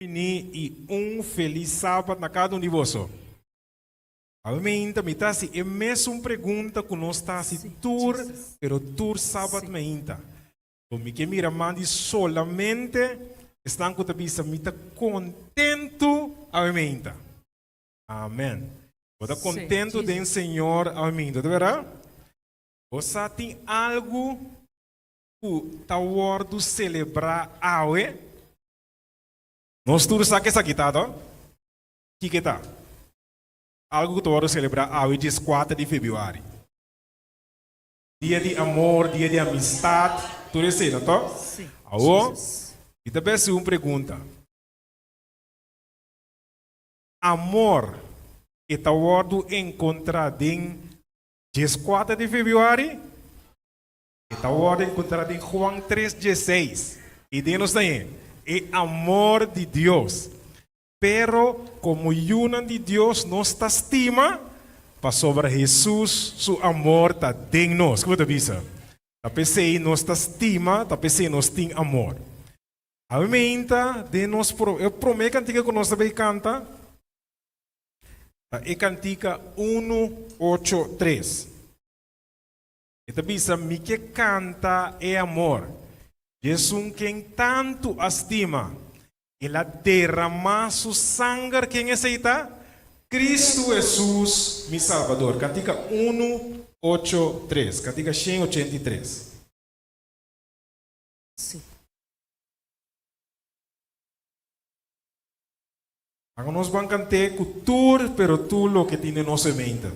E feliz sábado na cada de vocês. Amém. Também tá se é mesmo pergunta que nós está se tour, pero tour sábado me inta. Porque que mira mandi solamente estão com a vista mita contento, amém. Amém. Você contento do Senhor, amém. De verdade? Você tem algo que tá wordo celebrar awe? Nós todos sabe essa aqui, tá? Que tá? Algo que todos celebrar awe dia 4 de fevereiro. Dia de amor, dia de amistade, tudo isso, não tá? Sim. Aô? E também se uma pergunta. Amor que tá wordo encontrado em dia 4 de fevereiro? Está wordo encontrado em Juan 3:16. E diz aí. É amor de Deus. Pero como uno de Deus nos estima, para sobre Jesus, su amor está em nós. Como você diz? A pessoa nos estima, a pessoa nos tem amor. Amém. De nós, eu prometo cantiga que nós também canta. É cantiga 183. E também me que canta é amor. Jesus quem tanto estima, ele derrama su sangue, quem aceita? Cristo Jesus, mi Salvador. Cantiga 183, cantiga 183. Sim. Agora nós vamos cantar cultura, pero tu lo que tem nossa mente.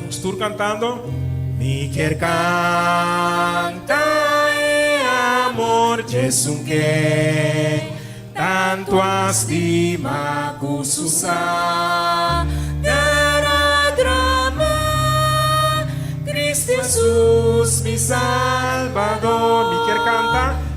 Estou cantando. Me quer canta e amor Jesus que tanto estima cususa dará drama Cristo Jesus mi Salvador.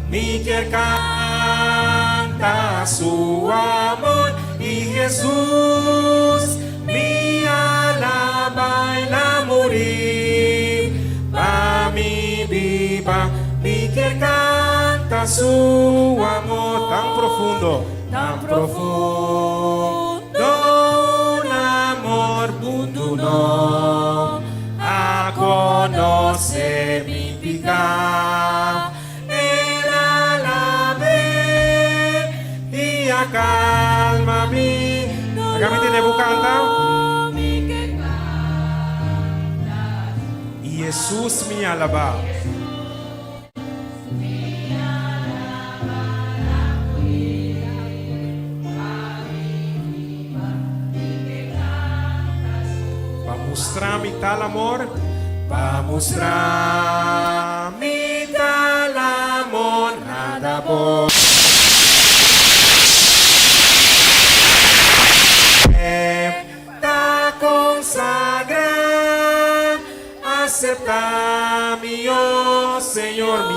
Me quer canta su amor e Jesus me alaba e la morir pa mi viva. Me quer canta su amor tan profundo un amor mundo no a conocer mi pica el alabe y a calma mi acá me tiene buscando y Jesús me alaba. Mostrar-me tal amor, para mostrar-me tal amor, nada bom. Está consagrado, aceptar-me, oh Senhor,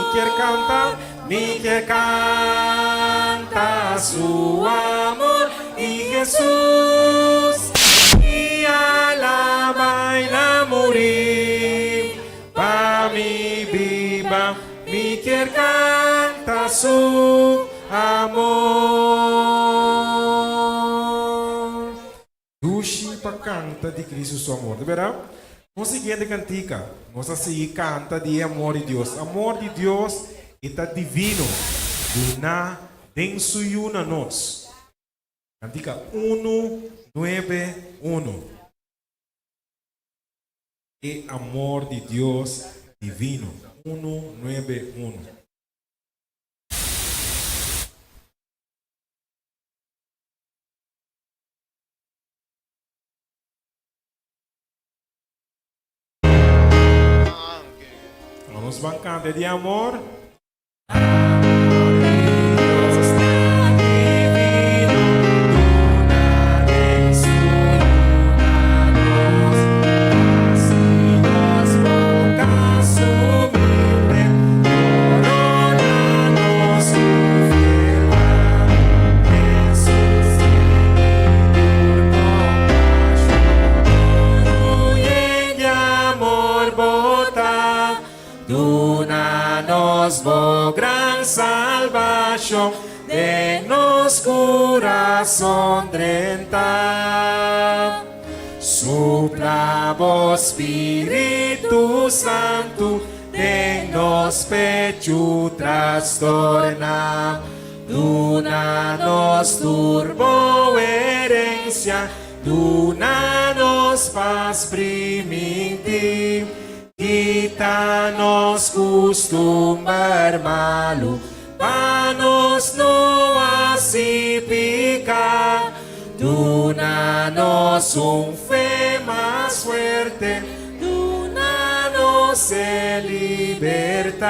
me quer cantar su amor e Jesus. Alaba e la morir pa mi viva me quer canta su amor. Dushi pa canta de Cristo su amor, de verdade? Nós seguimos cantica, nós seguimos canta de amor de Deus. Amor de Deus está divino, na denso e una nós. Cantica 191. E amor de Deus divino. 191. Vamos a cantar de amor. salvación de nos corazón drenta. Supla vos Espíritu Santo, de nos pecho trastorna. Duna-nos turbo herencia, duna-nos paz primitiva, quita-nos costumbre malo, panos no así pica, duna-nos un fe más fuerte, duna-nos libertad.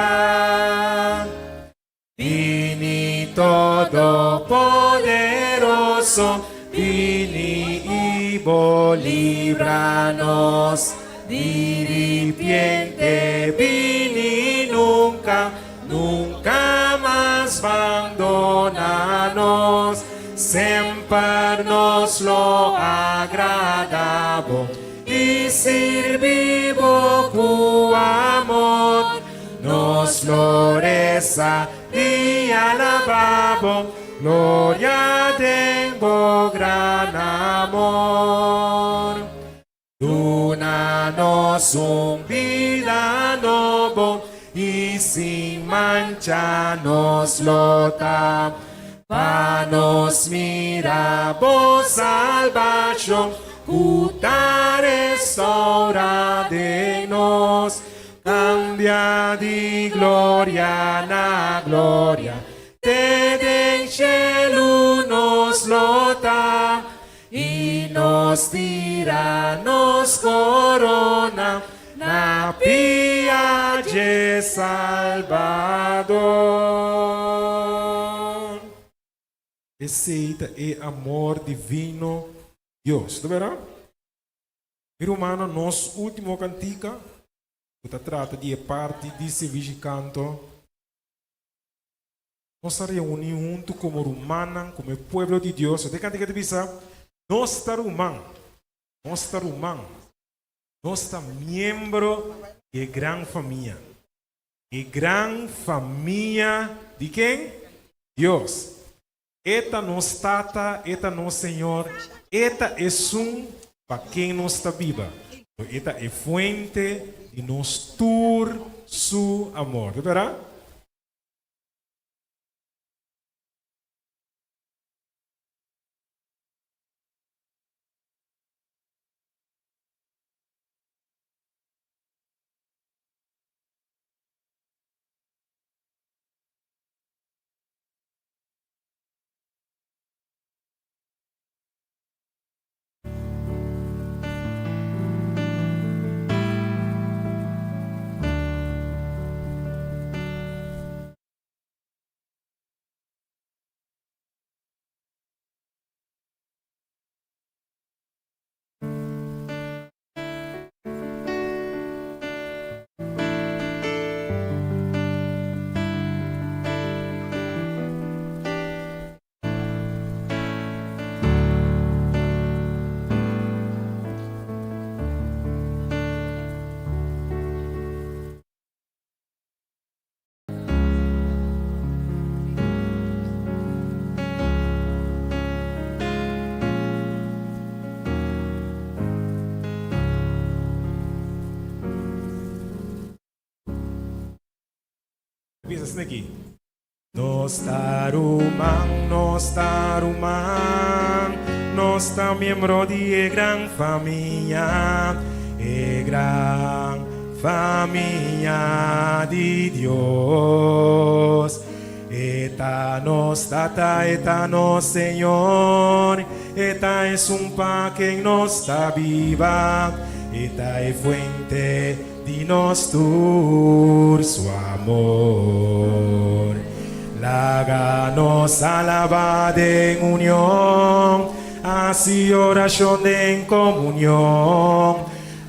Vini todopoderoso, vini y líbranos, diripiente, vini nunca, nunca más abandonanos, siempre nos lo agradabo y sirvivo con amor, nos floreza y alabamos, gloria tengo gran amor. Duna-nos un vida nuevo y sin mancha nos lota. Panos mira vos salvación, puta restaura de nos. Cambia di gloria na gloria, te den cielo nos lota, y nos tira, nos corona, na piace Salvador. Esse é amor divino Deus, tá vendo? Irmão, nosso último cantica, que trata de parte desse canto, nós reunimos junto como humana, como povo de Deus. Você canta que pensa, nós estamos humanos, nós estamos membros de grande família. E grande família de quem? Deus. Eta nos tata, eta nos Senhor, eta é para quem nos está viva. Eta é fuente de nos tur su amor. ¿Verdad? Piensas aqui. Nos tarumang, nos miembro de gran familia, gran familia de Dios. Eta nos tata, eta nos Señor, eta es pa que nos está viva, eta es fuente de nos tur su amor. Láganos alabar en unión, así oración en comunión,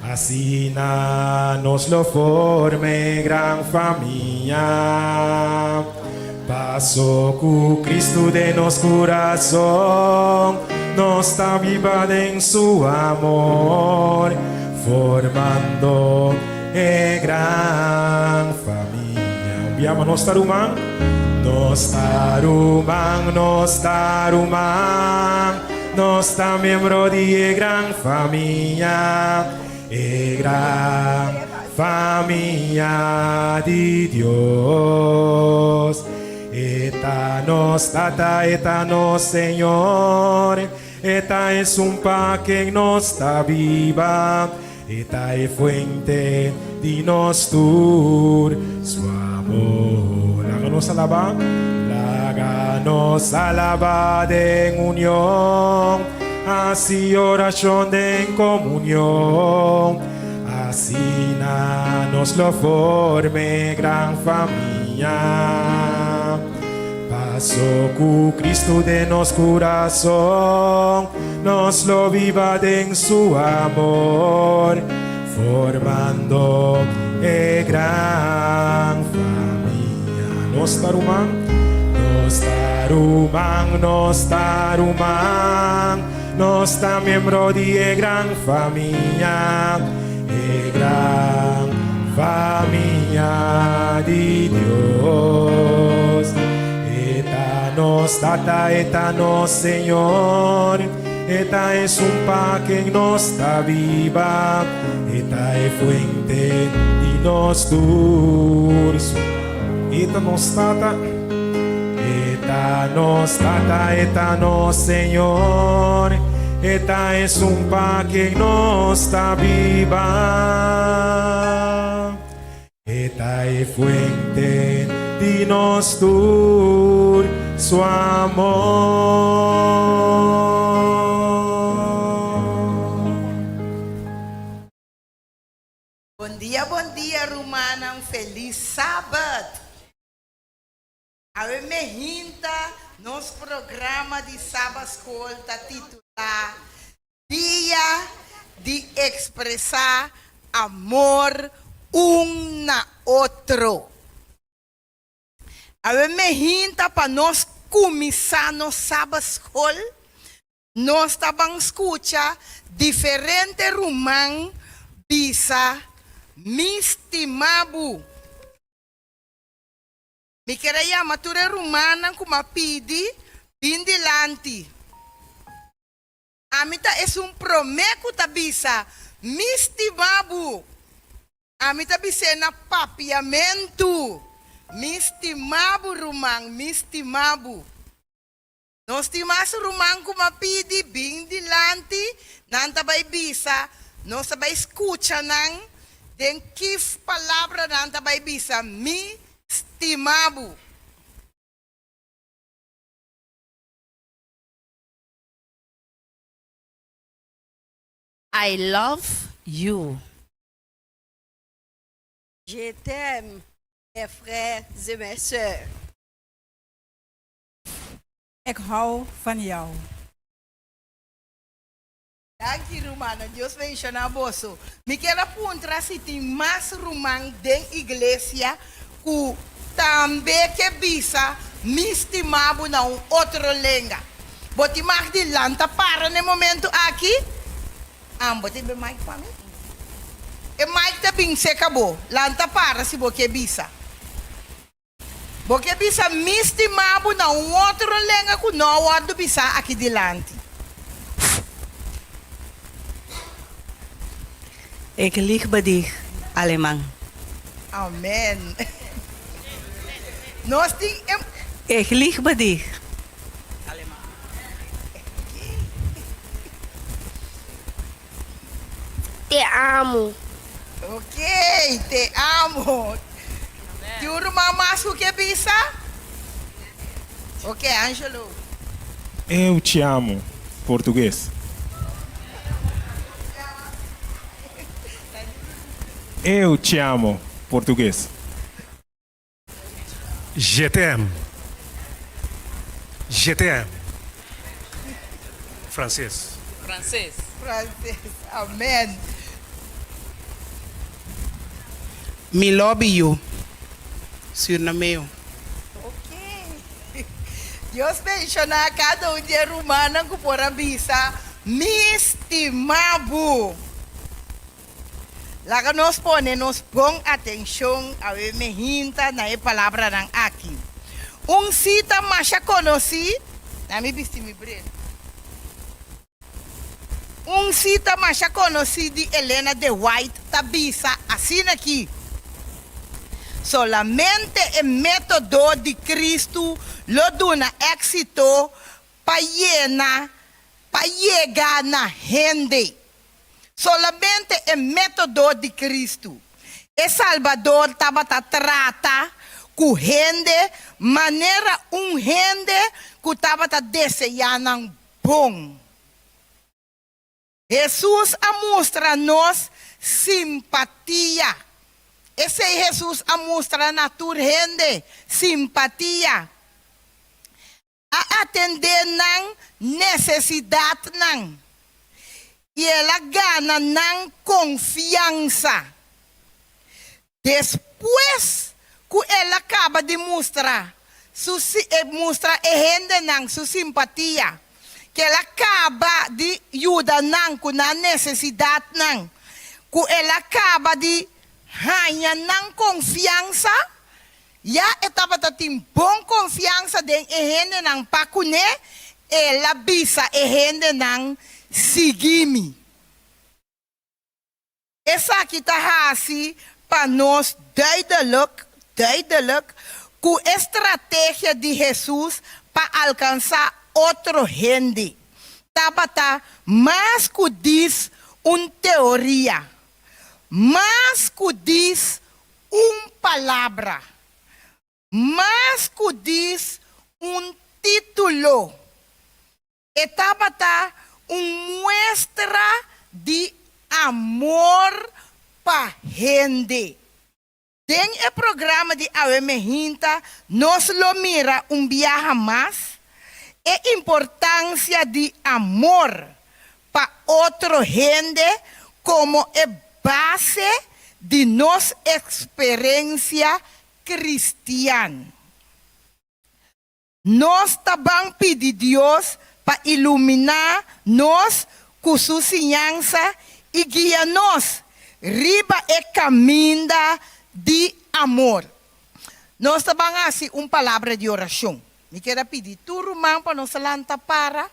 así nos lo forme gran familia. Paso con Cristo de nos corazón, nos está viva en su amor, formando gran familia. Enviamos nuestra humana. Nos darumang, nos ta miembro de gran familia, gran familia de Dios. Eta nos tata, eta nos Señor, eta es un pa que nos da viva, eta es fuente de nos tur, su amor. Láganos alabar, láganos alabar en unión, así oración de en comunión, así nos lo forme gran familia. Pasó cu Cristo de nos corazón, nos lo viva en su amor, formando gran familia. Nos darumang, nos da miembro de gran familia, gran familia de Dios. Eta nos tata, eta nos Señor, eta es un pa que nos da viva, eta es fuente de nos dulce. Eta nos tata, eta nos Señor, eta es un pa que nos da viva, eta es fuente de nos dur su amor. Bom dia, Romana. Um feliz sábado. A me hinta nos programa de sábado escolta titular Dia de Expressar Amor um na outro. A me hinta para nós começar no sábado escola, nós tabang escuta diferente rumang bisa mistimabu. Mi queria mature rumana kuma pidi bindilanti. Amita es un promeco tabisa mistimabu. Amita bisena papiamento. Mistimabu rumang, mistimabu. Nos timas rumang kuma pidi bindilanti nanta bay bisa, nos sabay escucha nang den kif palabra nanta bay bisa mistimabu. I love you. Je t'aime, mes frères et mes sœurs. Ik hou van jou. Danke, Romana. Dios bendiga a boso. Me quero apontar se tem mais rumang den igreja que também que bisa mistimabu na outro lenga. Boti mag di lanta para no momento aqui. Boti be mic para mim. E mic tá bem se acabou. Lanta para se boque bisa. Boque bisa mistimabu na outro lenga que não outro bisa aqui dilante. Ik lieg bij dich, Alemán. Amen. Nós tem Ik lieg bij dich. Te amo. Ok, te amo. Juro mamás o que bisa? Ok, Angelo. Eu te amo, português. Eu te amo, português. Je t'aime. Je t'aime. Francês. Francês. Francês. Amen. Me love you. Surnameu. Ok. Deus menciona a cada de romana que por a bisa. Mistimabu. Lá que nós ponemos com atenção a me hinta na palavra ng aqui. Un cita más conocido, a mí viste mi brain. Un cita más conocido de Elena de White, tabisa así aquí. Solamente el método de Cristo lo da éxito para llegar a la gente. Solamente el método de Cristo. El Salvador trata con gente, manera gente que estaba deseando bom. Jesús mostra-nos simpatia. Esse Jesus mostra na tua gente simpatia. A atender na necessidade não. E ela gana na confiança. Depois que ela acaba de mostrar a gente na sua simpatia, que ela acaba de ajudar na necessidade não, que ela acaba de ganhar na confiança, já estava tendo boa confiança de gente não para conhecer, ela bisa a gente não seguir-me. Essa aqui está assim para nós duidelijk com a estratégia de Jesus para alcançar outra gente. Estava mais que diz uma teoria, mais que diz uma palavra, mais que diz um título. Estava uma muestra de amor para gente. Tem o programa de Awemehinta, nós lo mira viaje mais, a importância de amor para outra gente como a base de nossa experiência cristiana. Nós também pedimos Deus para iluminar nós com sua ensinança e guiar-nos riba e caminho de amor. Nós também assim uma palavra de oração. Me quero pedir tu irmão para nos lanta para.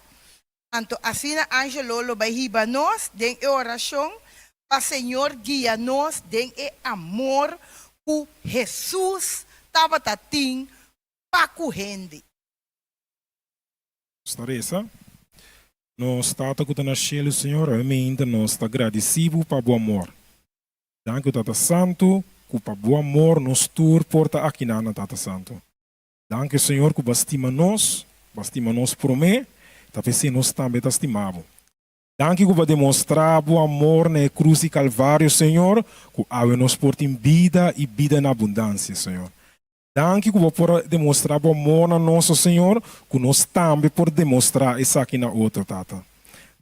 Anto assim a Angelo lo vai riba nós den oração para Senhor guia-nos den amor que Jesus estava tatim para corrente. Stareza. Nós estamos com o Senhor, Senhor, realmente nós estamos agradecidos para o bom amor. Danke, Tata Santo, que para o bom amor nos tur porta aqui na Tata Santo. Danke, Senhor, que bastima nós por mim, talvez nós também estimamos. Danke, que vai demonstrar o amor na cruz e Calvário, Senhor, que ave nos porta em vida e vida na abundância, Senhor. Danke que por demonstrar o amor na nosso Senhor, que nós também por demonstrar isso aqui na outra, Tata.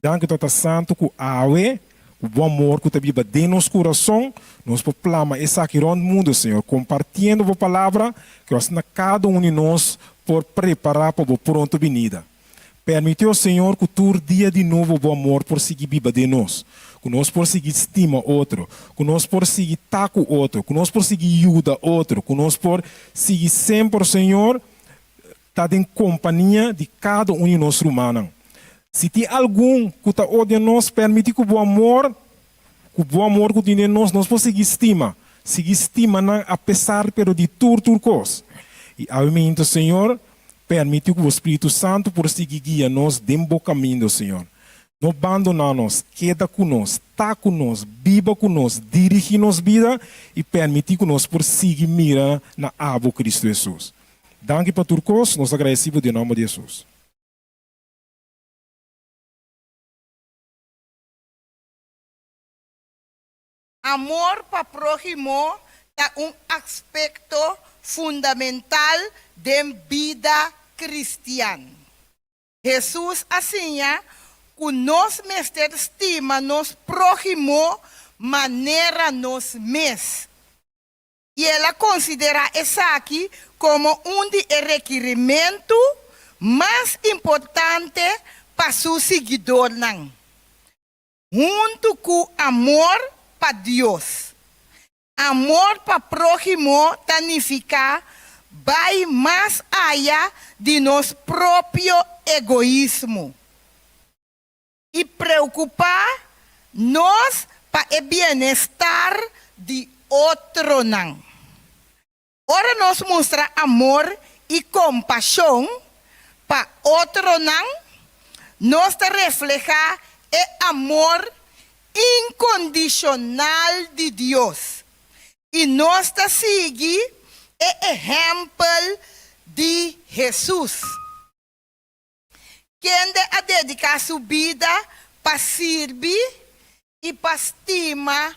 Danke, Tata Santo, que ave o amor que vive dentro do nosso coração, nós proclama isso aqui no mundo, Senhor, compartilhando a palavra que nós, cada um de nós, por preparar para a pronta vinda. Permitiu, Senhor, que todo dia de novo o amor por seguir viva de nós. Que nós por seguir estima outro, que nós por seguir taco outro, que nós por seguir ajuda outro, que nós por seguir sempre, Senhor, está em companhia de cada um de nós humanos. Se tem algum que está odia nós, permite que o amor que tem nós por seguir estima apesar de tudo coisa. E ao momento, Senhor, permite que o Espírito Santo por seguir guia nós dentro do caminho, Senhor. Não abandonar-nos, queda conosco, está conosco, viva conosco, dirige nos vida e permite que nós por seguir mira na abo Cristo Jesus. Danke para tudo coisa, nós agradecemos em nome de Jesus. Amor para prójimo é aspecto fundamental da vida cristiana. Jesus ensina que nós mestre estima nos prójimo maneira nos mes. E ela considera isso aqui como de requerimento mais importante para seu seguidor. Junto com amor para Deus. Amor para prójimo significa va más allá de nuestro propio egoísmo y preocupar nos para el bienestar de otro. Ahora nos muestra amor y compasión para otro. Nos refleja el amor incondicional de Dios y nos sigue el ejemplo de Jesús, quien ha dedicado su vida para servir y para estimar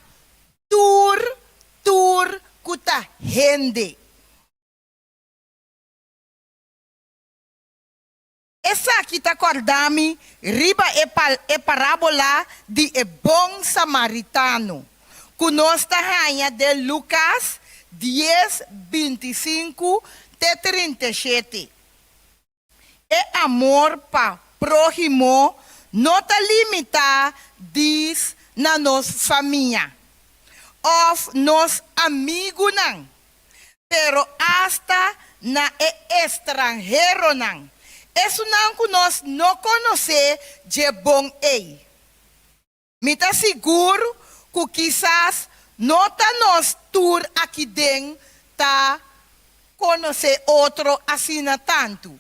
cuta gente. Essa aqui está acordando riba é parábola de bom samaritano. Conosco a rainha de Lucas 10, 25 até 37. É amor para próximo não está limitado diz na nossa família ou nos amigos não, pero hasta na estrangeiro não. Isso não que nós não conhecemos de bom ei. Me está seguro que quizás não está nos tour aqui dentro tá conhecer outro assim tanto.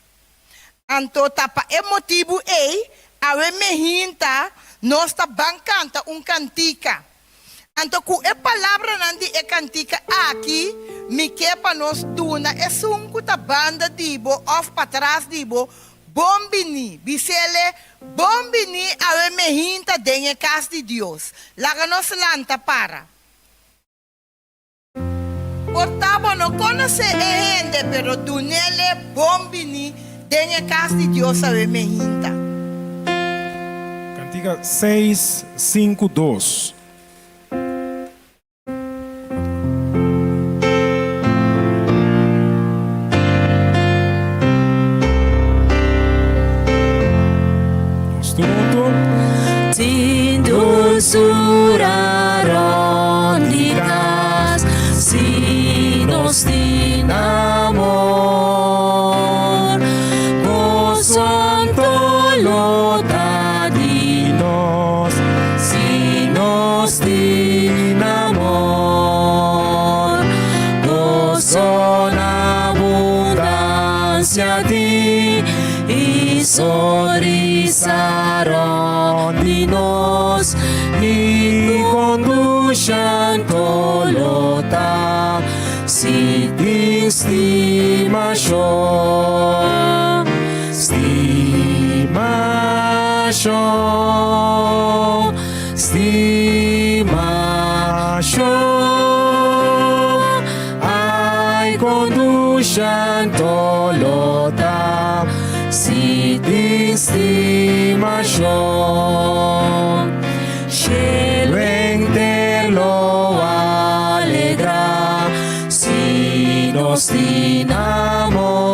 Então, para é motivo ei, a mehinta nós está bancando cantica. Então, com a palavra não de cantica aqui, me quer para nós tuna é que tá banda dibo ou para trás dibo. Bombini, bisele, bombini a mehinta dengue casa de Deus. Laga nos lanta para. Portabo no conoce gente, pero dunele bombini dengue casa de Deus a mehinta. Cantiga 652. Sin dulzura rónicas, sinos sin amor, vos santo lotadinos, sinos sin amor, vos son abundancia di y sorrisaron dinos y conducen tolota si ti stima yo ay conducen tolota si ti stima yo cielo entero alegra si nos sin amor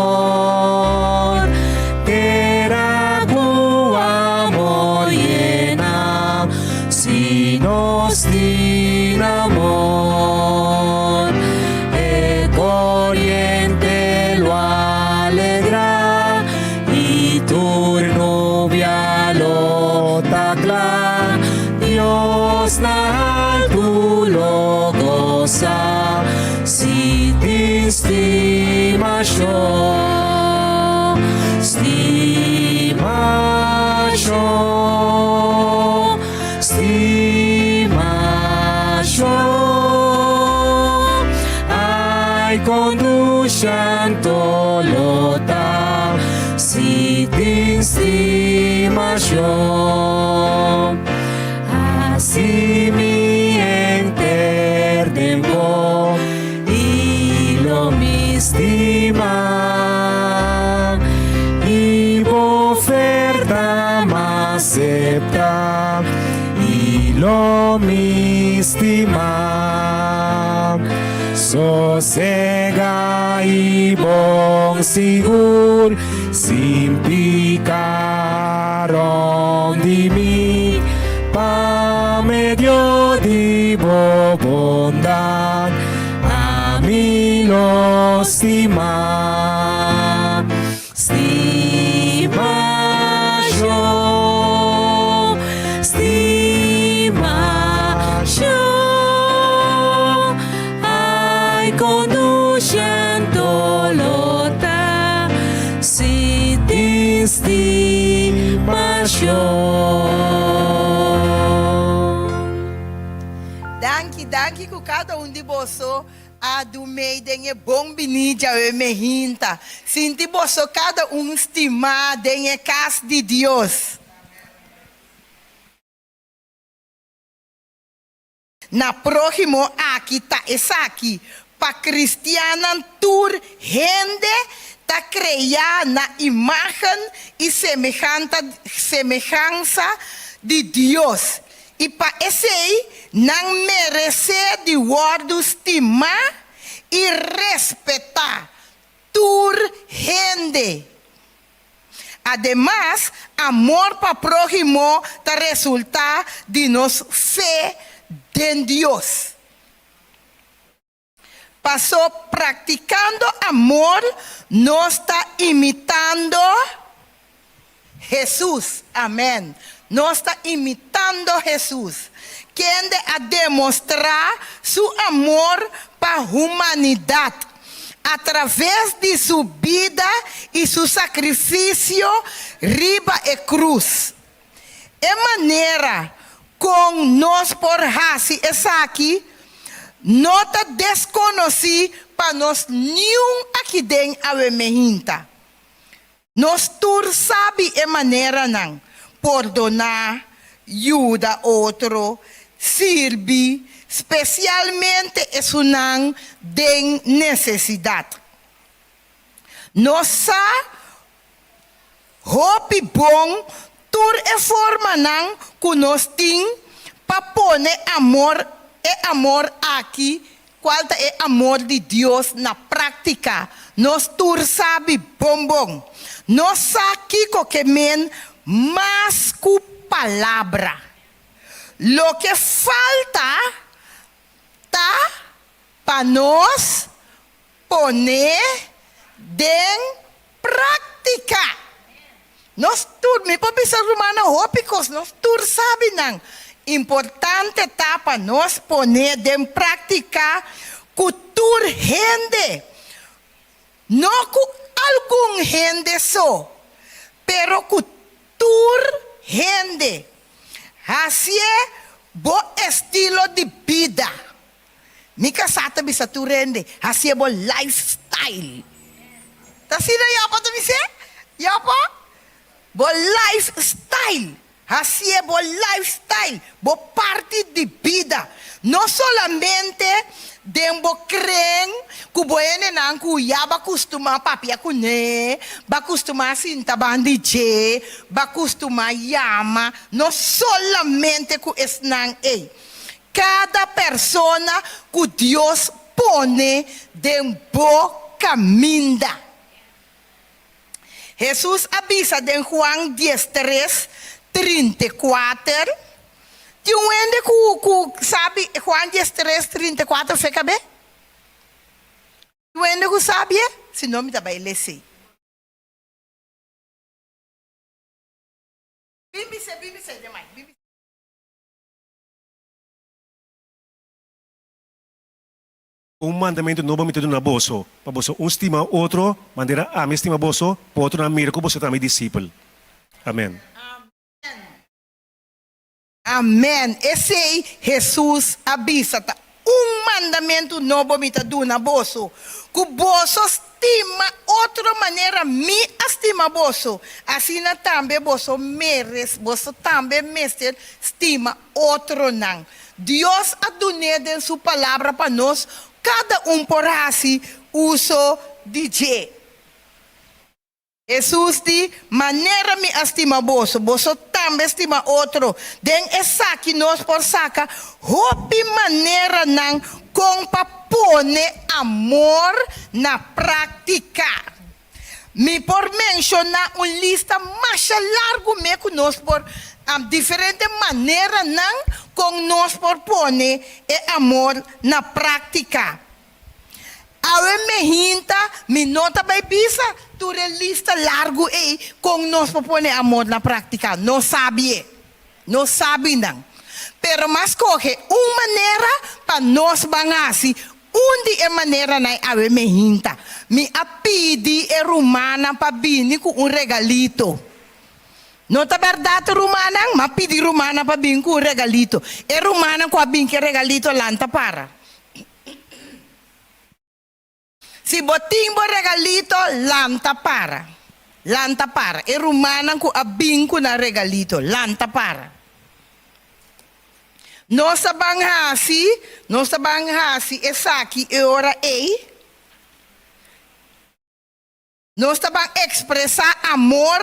terra cu amor llena si nos sin amor el corriente lo alegra y tu novia lo tacla Dios na tu lo goza si te estima yo ay conducen tolota si te estima yo así mi entendemos y lo mi estima y oferta más acepta y lo mi estima sosega y bon sigur sin picaron de mí pa medio de bondad a mí lo estima, estima yo, estima yo, ay conociendo lota, si te estima yo. Danke ku cada de boso a do meio de bom benija e mehinta. Sinti boso cada estima de casa de Deus. Na próximo aqui tá essa aqui para cristiana tur gente tá criar na imagem e semelhança de Deus. E para esse aí, não merece de word estimar e respeitar tur gente. Además, amor para próximo tá resulta de nos fé en Dios. Pasó practicando amor, no está imitando Jesús. Amén. No está imitando Jesús. Quien de a demostrar su amor para la humanidad a través de su vida y su sacrificio riba e cruz. De manera con nos por hasi esa aquí, no te desconocí para nos nenhum aqui den ave mehinta. Nos tur sabe de maneira não perdonar, ajuda outro, servir, especialmente isso não den necessidade. Nos sa hope bom tur e forma não que nos tem para pôr amor é amor aqui, qual é amor de Deus na prática. Nós tur sabe bom. Nós aqui que men mais que palavra. Lo que falta tá para nós poner em prática. Nós tur, me pode pensar romana hópicos, nós tur sabe não. Importante tá para nós poner em prática cultura gente. Não com algum gente só, pero cultura gente. Assim é bom estilo de vida. Mica sata bisa tu rende. Assim é bom lifestyle. Tá sino yapa tu bisa? Yapa? Bom lifestyle. Assim é bom lifestyle, boa parte de vida. Não somente dembo crem que boene não que já ba costuma papia cune, ba costuma sinta bandije, ba costuma yama. Não somente que es não ei. Cada persona que Deus pone dembo caminda. Jesus avisa em Juan 10:34. Tem ende que sabe Juan 10:34 fica bem? Tem ende que sabe? Se não me dá bem ler sei. Bibi se demais. Mandamento novo me na boso. Para boso estima outro, maneira a me estima boso, para outro na mira que boso também discípulo. Amém. Amém. Esse aí, Jesus avisa. Mandamento novo me na boso. Que boso estima outra maneira, me estima boso. Assim também boso merece, boso também mestre estima outro não. Deus adune em sua palavra para nós. Cada por assim uso de Jesus de maneira me estima boso também estima outro. Den essa que nós por saca, hopi maneira não com para pôr amor na prática. Me por mencionar lista mais largo me que nós por diferente maneira não com nós por pôr amor na prática. Ave me hinta, mi nota vai bisa, tu lista largo com nós para pôr amor na prática. Não sabe, não sabe não. Pero mas coge uma maneira para nós bangasi, onde é maneira na ave me hinta. Me apidi é romana para bini com regalito. Não tá verdade romana, mas pedi romana para bini com regalito. É romana com a bini que regalito lanta para. Si boting bo regalito, lanta para. Lanta para. E rumana ko abing ko na regalito, lanta para. No sa banghasi, esaki e ora no sa bang expresa amor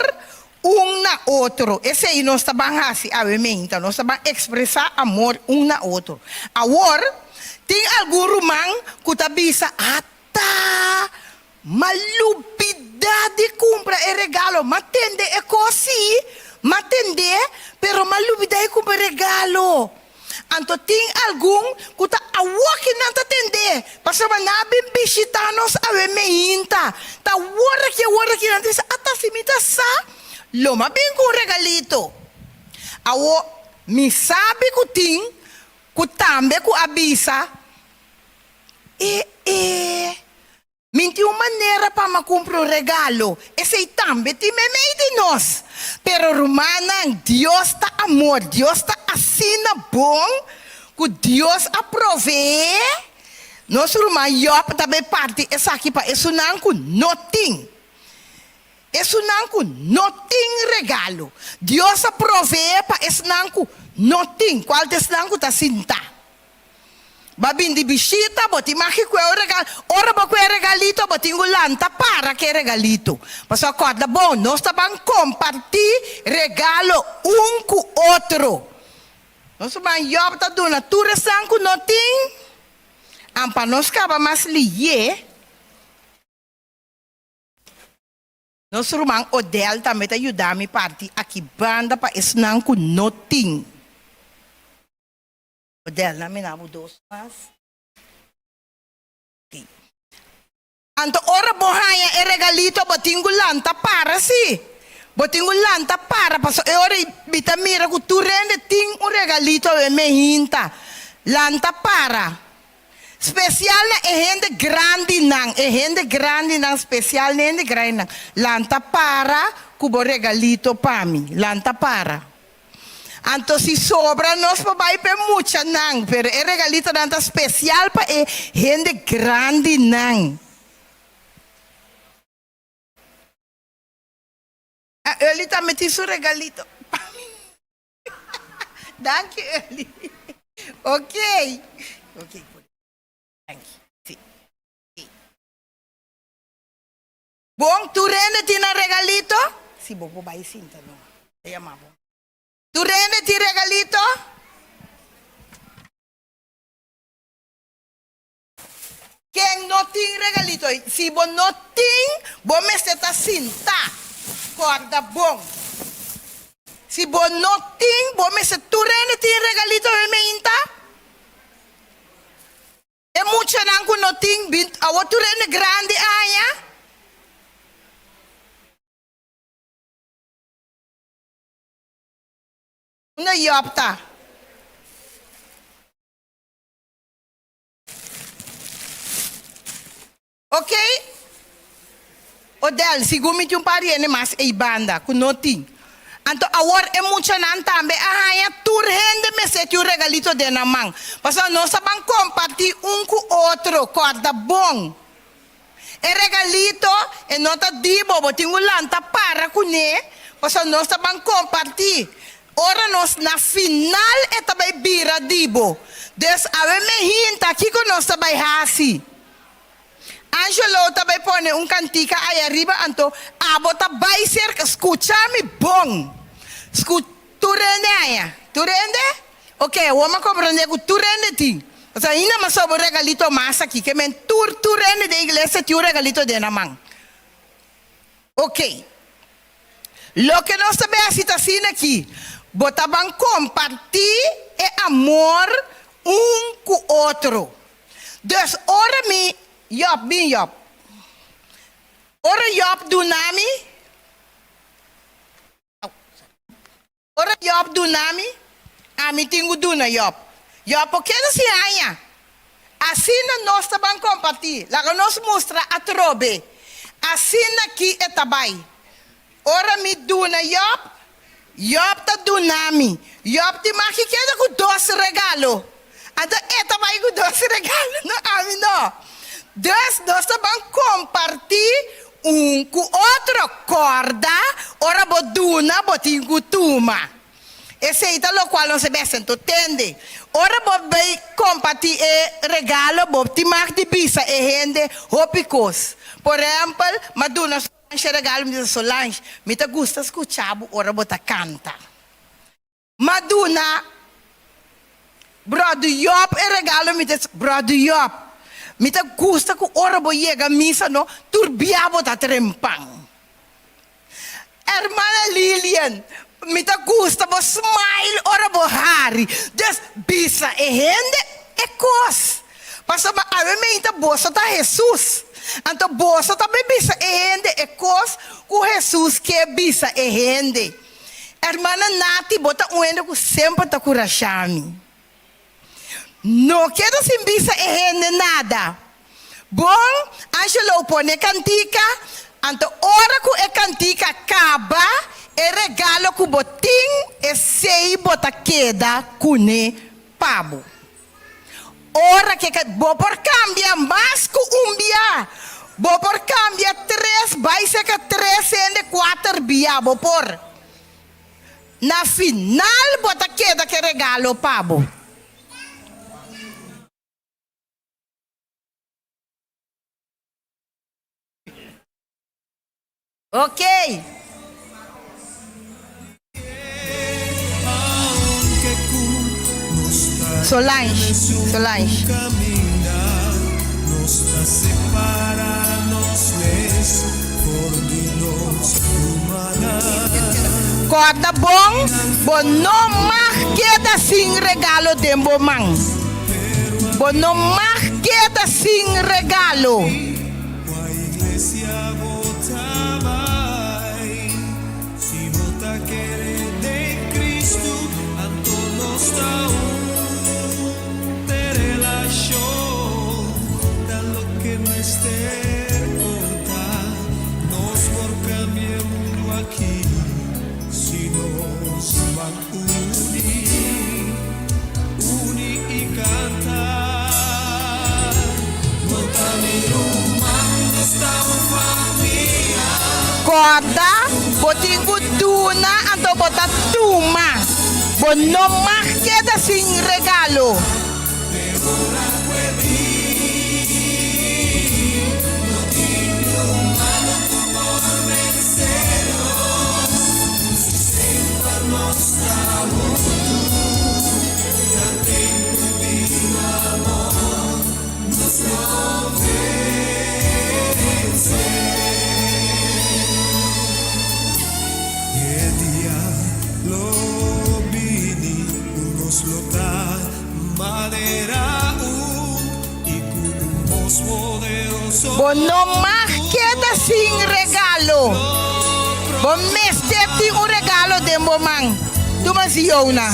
um na outro. Esse aí no sa banghasi, avementa, no sa bang expresa amor um na outro. Awor, ting algum rumang kutabisa malupidade compra e regalo, matende é così, matende, pero malupidade compra regalo. Anto ting algum kuta awaki não ta tende, passa manabim bisitanos ave meinta, ta wora que não diz atasimita sa, loma bem com regalito. Awo mi sabe kuting, kutambe ku abisa, minti uma maneira para me comprar regalo. Esse aí também tem meio de nós. Pero romana, Deus está amor. Deus está assim bom. Que Deus aprove. Nós romana, eu também parte. Essa aqui para isso não com nothing. Isso não com nothing regalo. Deus aprove para isso não com nothing. Qual desse não com tá sinta. Babin di bisita, boti maki kwe o regalo. Ora ba kwe regalito, boti ngulanta para que regalito. Mas acorda bom, nós tabang compartir regalo um com outro. Nós tabang yob ta duna, tu resang ku noting. Ampa nós kaba mas liye. Nós rumang Odel também ta yudami parti aqui banda pa esnang ku noting. Odel namin abo dos mas. Okay. Anto ora bohaya e regalito botingulanta para si. Botingulanta para paso e ora bitamira ku tu rende ting un regalito e me hinta. Lanta para. Special na e gente grande nang special na gente grande nang. Lanta para kubo regalito pami. Lanta para. Anto si sobra nos papai pe mucha nang, pero e regalito nanta especial pa e gente grande nang. Eli também tem seu regalito. Thank you, Eli. Okay. Thank you. Sí. Bom, tu rende tina regalito? Si bobo vai sinta no. Te llamamos. Tu rende ti regalito? Quem não tem regalito? Se você não tem, você está sinta. Corda bom. Se você não tem, você tu rende ti regalito me inta? É muito não não tem, a tu rende grande aia? Não iopta. Ok? Odel, se gumit yung pariene mas e banda, kunoting. Anto awar e mucha nan tambe, ahaya turhende me set yung regalito de namang. Paso no sabang compartir un ku otro, corda bom. E regalito, e nota dibo, botingulanta para kune, paso no sabang compartir. Ora nós na final é também bira dibo. Des ave me hinta aqui com nós também hasi. Angelo também põe cantica aí arriba anto abo também ser escuchar-me bom. Tu rende aí? Tu rende? Ok, vamos compreender que tu rende ti. O sea, ainda mais sobre regalito mais aqui que men tu rende da igreja tu regalito de na mão. Ok. Lo que nós também assim aqui. Botaban compartir e amor um com outro. Dus ora mi Yop, bin Yop. Ora Yop Dunami. Ora Yop Dunami. Ami tingu duna Yop. Yop, o que não se ganha? Assim nós também compartilhar. Lá nós mostra a trobe. Assim aqui é tabai. Ora me duna Yop. Yop ta dunami. Yop te maki queda com dois regalo. Ada é tabai com dois regalo. Não, ami não. Dus nós também compartilhar com outro corda. Ora bo duna bo tingu tuma. Esse é o qual não se bem entende. Ora bo bei compartilhar regalo bo te maki de bisa e rende hopicos. Por exemplo, maduna Solange regalo me diz Solange, me te gusta escuchar, ora bota canta. Maduna, brother Yop regalo me diz, brother Yop, me te gusta que ora bo chega a missa no, turbia bota trempang. Hermana Lilian, me te gusta bo smile ora bo hari, des bisa e rende e cos. Passa a mim te bossa tá Jesus. Então, bolsa também bisa e rende e cos com Jesus que é bisa e rende. Hermana Nati bota ende que sempre tá curachami. Não quero sem bisa e rende nada. Bom, Angelo pone cantica. Então, hora que a cantica acaba, e regalo que botim e sei bota queda cune pabo. Ora que vou por cambia mais que bia. Vou por cambia 3, vai ser que 3 e 4 bia, vou por. Na final, bota queda que regalo pabo. Ok. Solange. Corda bom não marqueda sem regalo de bomang. Bom não marqueda sem regalo. Corda, botingo tuna, anto bota tuma. Bo não marqueda sem regalo. Bo não marqueda sem regalo. Bo mestete um regalo de momang. Tu mas Iona.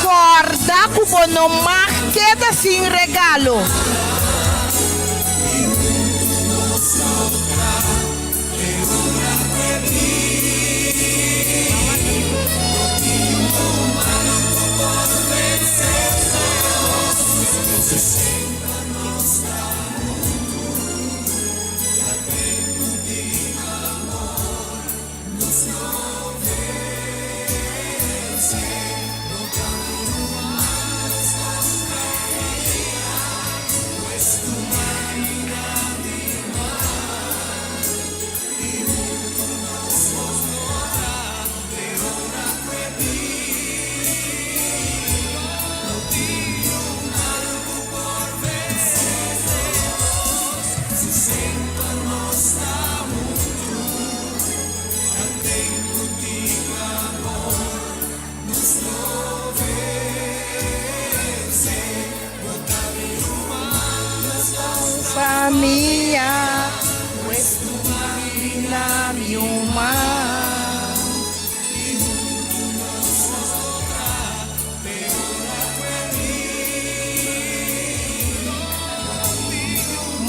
Corda cubo não marqueda sem regalo. mía, pues tu vida mi humana.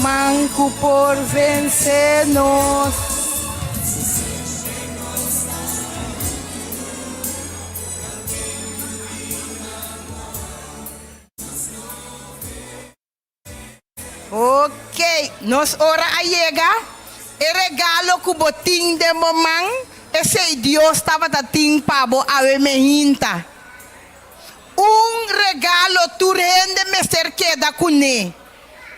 Manco por vencernos. Ok, nos hora llega. El regalo que botín de mamá, ese Dios estaba tatín pavo a ver me hinta. Un regalo tu rende me queda con él.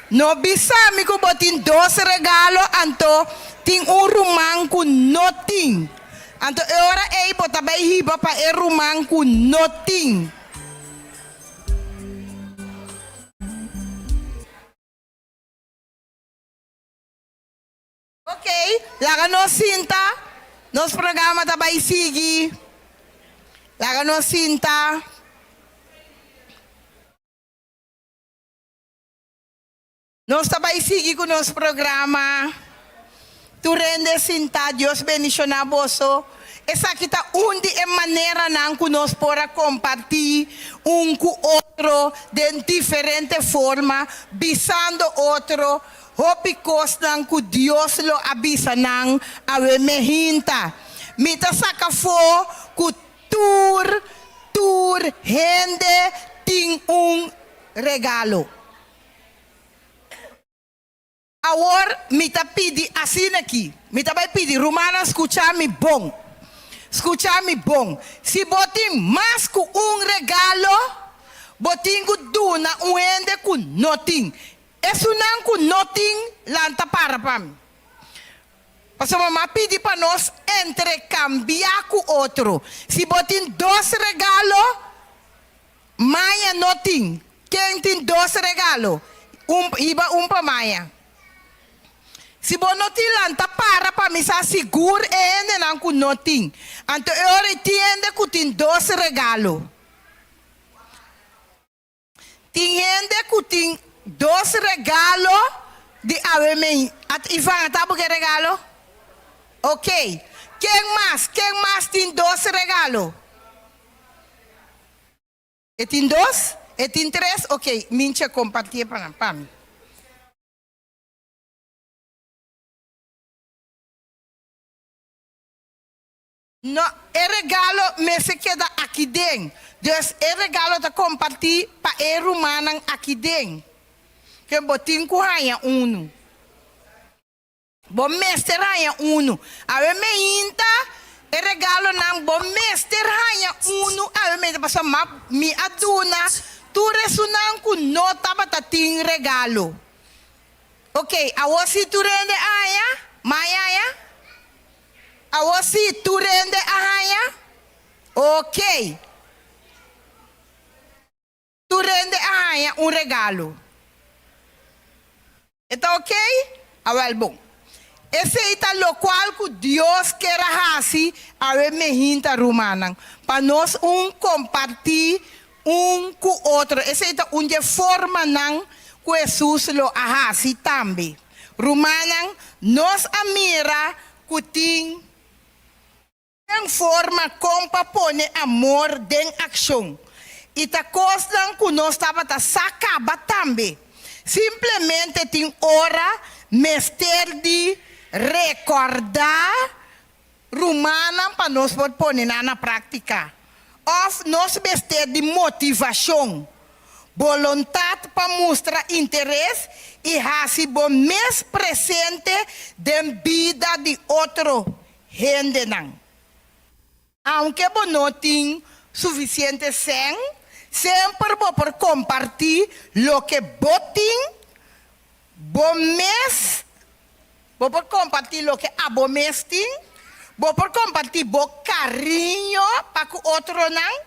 No bisa mi ko botin 2 regalo anto ting un rumang ku noting. Anto ora ei bota bay hiba pa e rumang ku noting. Okay, laga no cinta. Nos programa tabay sigi. Laga no cinta. Nós também seguimos com o nosso programa. Tu rende sinta, Deus beniciona você. Essa aqui está onde é maneira não que nós podemos compartilhar um com o outro de diferente forma, visando outro. Hopicos não que Deus lo avisa não a mehinta. Mita saca fo que tur rende tem regalo. Agora, me tá pedi assim aqui. Me tá vai pedir, Romana, escuchar-me bom. Escuchar-me bom. Se botem mais que regalo, botem duna ende com nothing. Isso não com nothing, lanta para mim. Porque a mamãe pede para nós intercambiar com outro. Se botem 2 regalos, Maia nothing. Quem tem 2 regalos? Iba para Maia. Se você não lanta para mim, seguro ainda não com nothing. Então, eu entendo que tem 2 regalos. Tem gente que tem 2 regalos de AVM. Ivan, tá porque regalo? Ok. Quem mais? Quem mais tem 2 regalos? E tem 2? E tem 3? Ok. Minha compartilha para mim. No, el regalo me se queda aqui dentro. Dus el regalo te compartir para el rumano aqui dentro. Que botin ku haya uno. Bom mestre haya uno. A ver me inta el regalo nang bom mestre haya uno. A ver me pasa mi aduna. Tu resunan ku nota batating regalo. Ok, awasi tu rende aya, maya ya. Awasi tu rende ahaya? Ok. Tu rende ahaya regalo. Está ok? Awal bom. Esse é o qual que Deus quer fazer a mehinta romana. Para nós compartilhar com o outro. Essa é uma forma que Jesus lo faz também. Romana, nós amira que tem em forma como para pôr amor em ação. E a coisa que nós estava a sacar também. Simplesmente tem hora mestre de recordar romana para nós pôr na prática. Ou nós mestre de motivação. Vontade para mostrar interesse e fazer o mais presente da vida de outro gente. Aunque não tem suficiente sen, sempre vou por compartilhar o que botem, bom mês, vou por compartilhar o que abo mês tem, vou por compartilhar bom carinho para o outro não,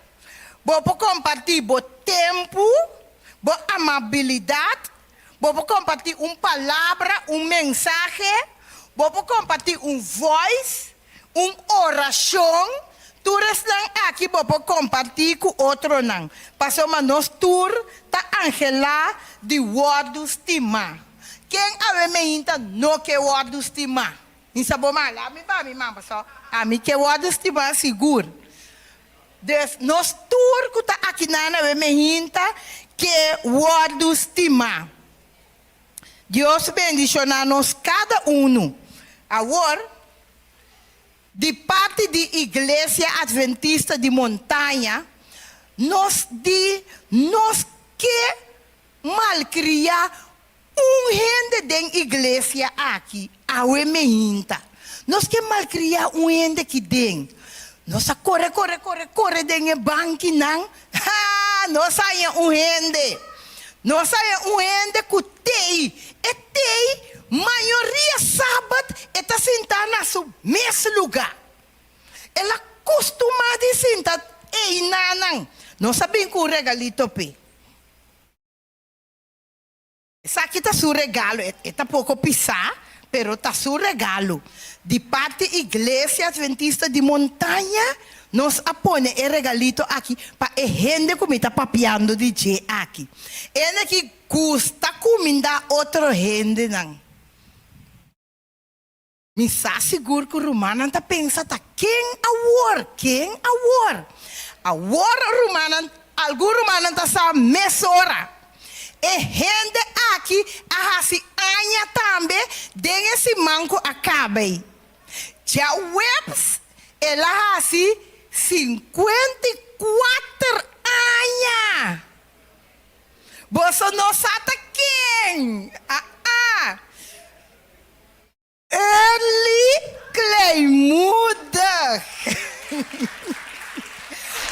vou por compartilhar bom tempo, bom amabilidade, vou por compartilhar palavra, mensagem, vou por compartilhar voz, oração. Tu estão aqui para compartilhar com outro não. Passou a nós tour tá Angela de Wordo Estima. quem ave me inta no que word estima. Em saboma, lá me vai, mama, só. A mim que word estima seguro. Dus nos turco tá aqui na ave me inta que word estima. Deus bendicionar-nos cada um. Agora, de parte da Igreja Adventista de Montanha, nós que malcriar gente da igreja aqui, a Uemeinta. Nós que malcriar gente que tem. Nós corre dentro do banco, não. Nós saímos gente. Nós saímos gente que tem. E tem, maioria sábado, está sentada no mesmo lugar. Ela costuma de sentar, ei, não. Nós sabemos que o regalito pe. Essa aqui está seu regalo, está pouco pisar, pero está seu regalo. De parte da Igreja Adventista de Montanha, nós apoiamos o regalito aqui para a gente que está papiando de G aqui. Ele que custa comida outra gente, não. Me está seguro que o romano está pensando, quem awor? Agora romano, algum romano está sa mesora. E gente aqui, assim, anha também, tem esse manco acabe. Já webs, ela assim, 54 anos. Você não sabe quem? Ele Cleimuda.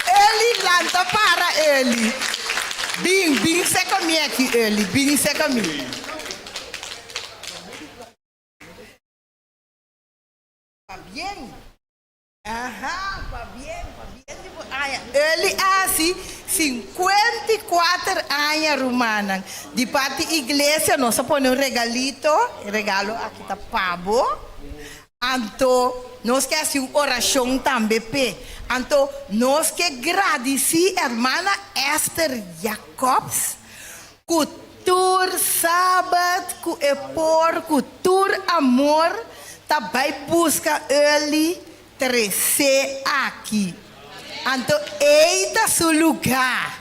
Ele lanta para ele. Bing, se comigo aqui, ele. Bing, se comigo. Tá bem? Aham, tá bem. Ele assim, 54 anos, romana. De parte da igreja, nós põe regalo aqui tá pavo. Então, nós que assim uma oração também, então, nós que agradecer a irmã Esther Jacobs, cultura sábado, cultura amor, também busca ele crescer aqui. Então, eita seu lugar.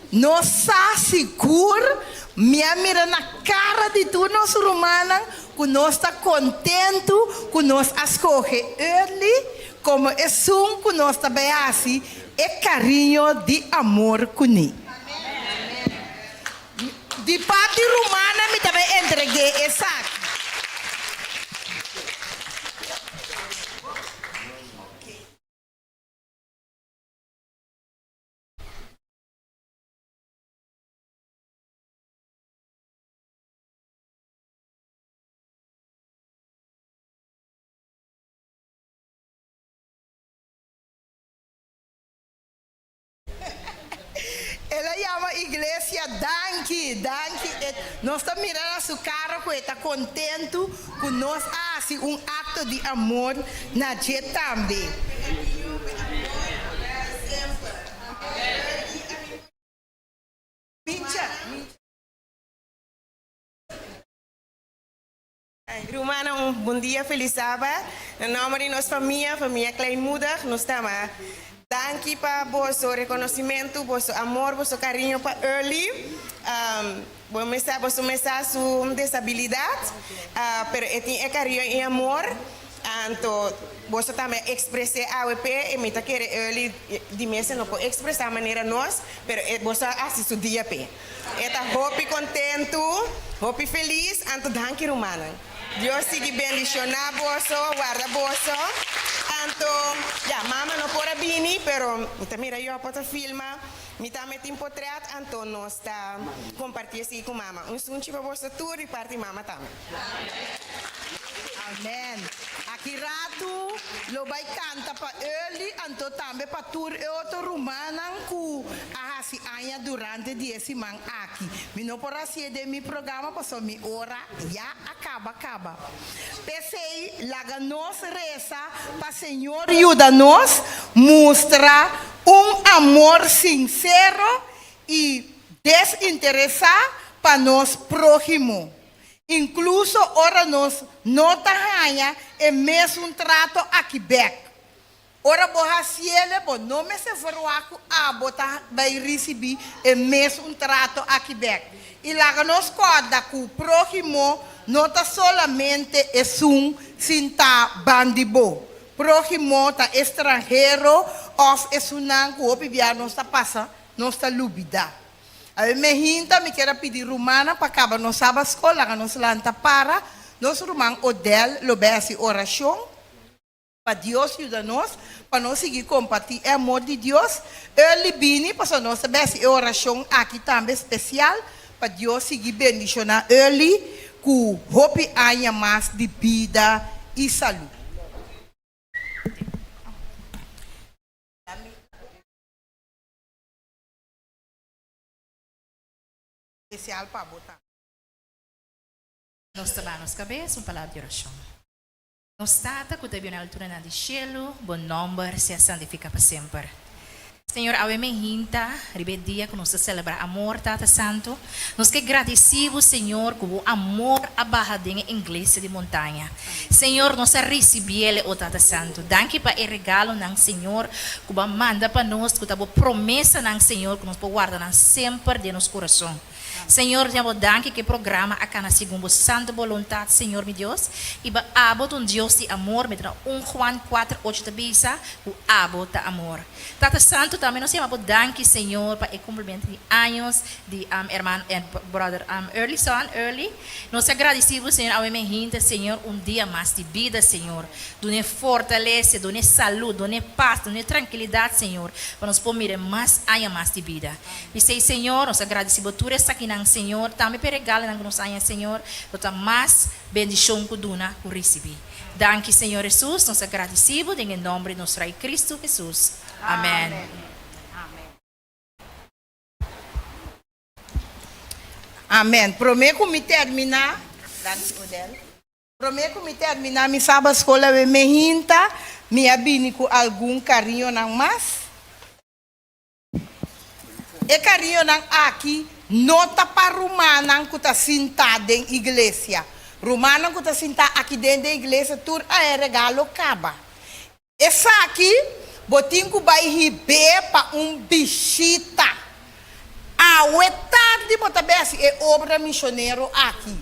Nós seguro, minha mira na cara de tu, nosso romana, que nós está contente, que nós escolhe ele, como é um que nós também assim, é carinho de amor com ele. De parte romana, me também entreguei essa aqui. Ela chama Igreja Danke. Nós estamos mirando a sua cara, que está contente que nós fazemos acto de amor na dia também. Romana, bom dia, feliz sábado. Em nome de nossa família Cleimuda, nós estamos danke para vosso reconhecimento, vosso amor, vosso carinho para Early. Vosso mensagem sobre desabilidade, pero é carinho e amor. Então, você também expressa a AWP e me quer Early de mês não pode expressar a maneira nós, pero você assiste o dia p. Eta hope contento, hope feliz, então danke Romana. Deus siga bendicionar vosso, guarda vosso. Então, já, mama não pode vir, pero mira eu posso filmar, me tá metendo portrait, então nós está compartilhando assim com mama. Sunchi para você tudo e parte mama também. Amém. Aqui rato, lo vai canta para ele, então também para tur e outro romana que assim anya durante 10 semanas aqui. Me não por assim de mi programa, passou mi hora, já acaba. Pensei, laga nós reza para Senhor ajuda-nos, mostra amor sincero e desinteressado para nós próximo. Incluso ora nos nota hanya e mesmo trato aqui back. Ora boha ciele bo no me se verwaku a bota vai receber e mesmo trato aqui back. E lá nos corda ku próximo nota solamente es un sinta bandibo. Próximo ta estrangeiro of es unan ku opibia nos ta passa nos ta lubida. A me hinta me quero pedir romana para acabar nos sábado escola nos lanta para nos romang odel lo besi oração para Deus ajuda-nos para nós seguir compartilhar o amor de Deus. Early bini para nós besi oração aqui também especial para Deus seguir bendicionar early com hope ainda mais de vida e saúde. Especial para botar. Nós trabalhamos cabeça, uma palavra de oração. Nós trata que teve na altura do cielo, bom nome, se santifica para sempre. Senhor, ao emenhinta, ribedia que nós celebra amor, Tata Santo. Nós que agradecemos, Senhor, com o amor abarrado em igreja de montanha. Senhor, nós recebemos o Tata Santo. Danke para o regalo ng Senhor, que manda para nós, que a promessa ng Senhor, que nós guarda sempre de nosso coração. Senhor, eu danke que programa acá na segundo santa vontade, Senhor, meu Deus. E abot Deus de amor, me 1 Juan 4:8 da bisa, o abot da amor. Tata Santo, também nós temos danke, Senhor, para o cumprimento de anos de irmão e brother Early Son, Early. Nós agradecemos, Senhor, ao emergente, Senhor, dia mais de vida, Senhor. Done fortaleza, done saúde, done paz, done tranquilidade, Senhor, para nós poder mais anos mais de vida. E sei, Senhor, nós agradecemos por essa aqui ng Senhor, também para regalo ng nos anos, Senhor, para mais bendição que duna que recebi. Danke, Senhor Jesus, nós agradecemos em nome de nosso Rei Cristo Jesus. Amém. Amém. Prometo me terminar. Prometo me terminar minha sábado escola me hinta, me abini com algum carinho não mais. E carinho não aqui nota para romana que está sentada em igreja. Romana que está sentada aqui dentro da igreja, tur a regalo acaba. Essa aqui botinho que vai receber para bichita. A tarde bota bem é obra missionário aqui.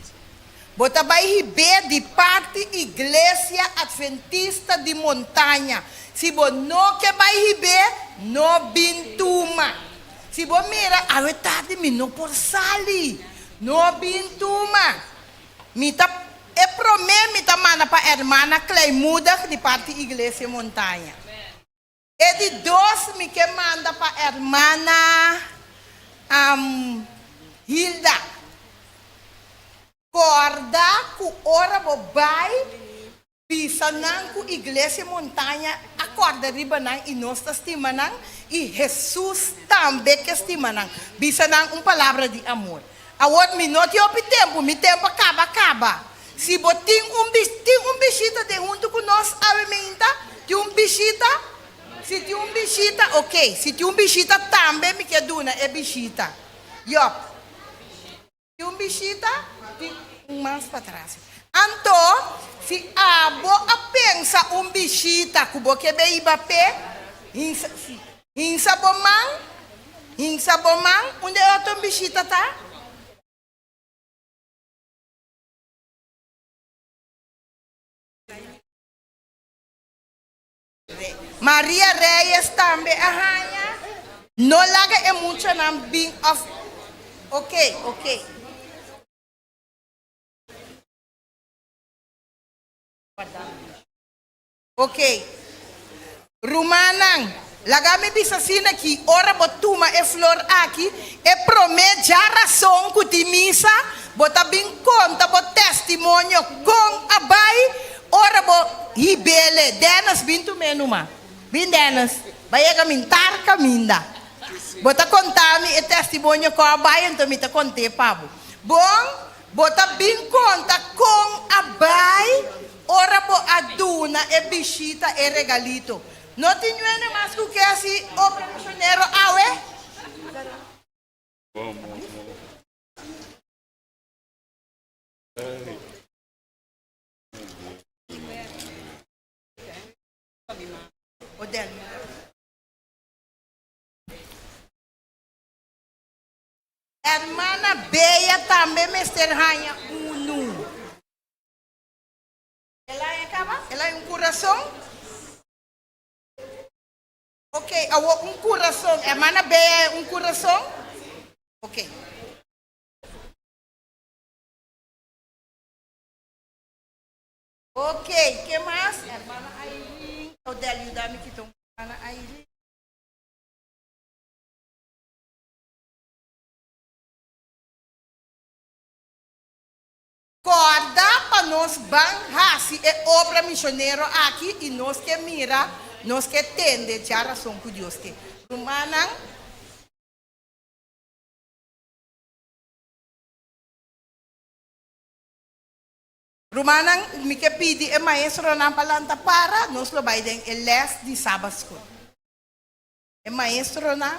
Bota vai receber de parte igreja adventista de montanha. Se você não quer vai receber, não bintuma. Se você mira, a tarde me não por sali, não bintuma. Me tá é prometo me tá manda para a irmã Cleimuda de parte igreja montanha. E de dois me que manda para a irmã Hilda. Corda ku ora bobai bisa nang ku igreja montanha acorda riba nang e nós estima nang e Jesus também que estima nang bisa nang palavra de amor. Awat minuto o tempo, mi tempo acaba. Se botin bichita de junto com nós, avementa, de bichita. Se tem bichita, ok. Se tem bichita também me quer duna é bichita. Yop. Tem bichita, tem mais para trás. Então, se a boa pensa bichita, kubo que be ibape, insa bomang, onde é outro bichita tá? Maria Reyes também arranha. Não laga é muito na being of. Ok. Ok. Rumanang. Lagami bisa sina aqui. Ora botuma e flor aqui. E promete já razão que te misa. Bota bem conta, bota testemunho com abai. Ora bo hibele. Denas bintu menuma. Bin Denas. Baya kamintar kaminda. Bota contami e testemunho com abai. Então me ta conte pabo. Bom. Bota bem conta com abai. Ora bo aduna e bichita e regalito. Não tem mais que assim o missionário awe. Hermana Bea também me esterranha uno. Ela é acaba? Ela é coração? Ok, coração. Hermana Bea é coração? Ok. Ok, que mais? Hermana Aileen. Odélio, dá-me que estou. Hermana Aileen. Corda para nós banhar-se é obra missionária aqui e nós que mira, nós que tende a razão com Deus que. Romana. Romana, me que pedi é maestro na palanta para nós lo vai den el les de Sabbath school. É maestro na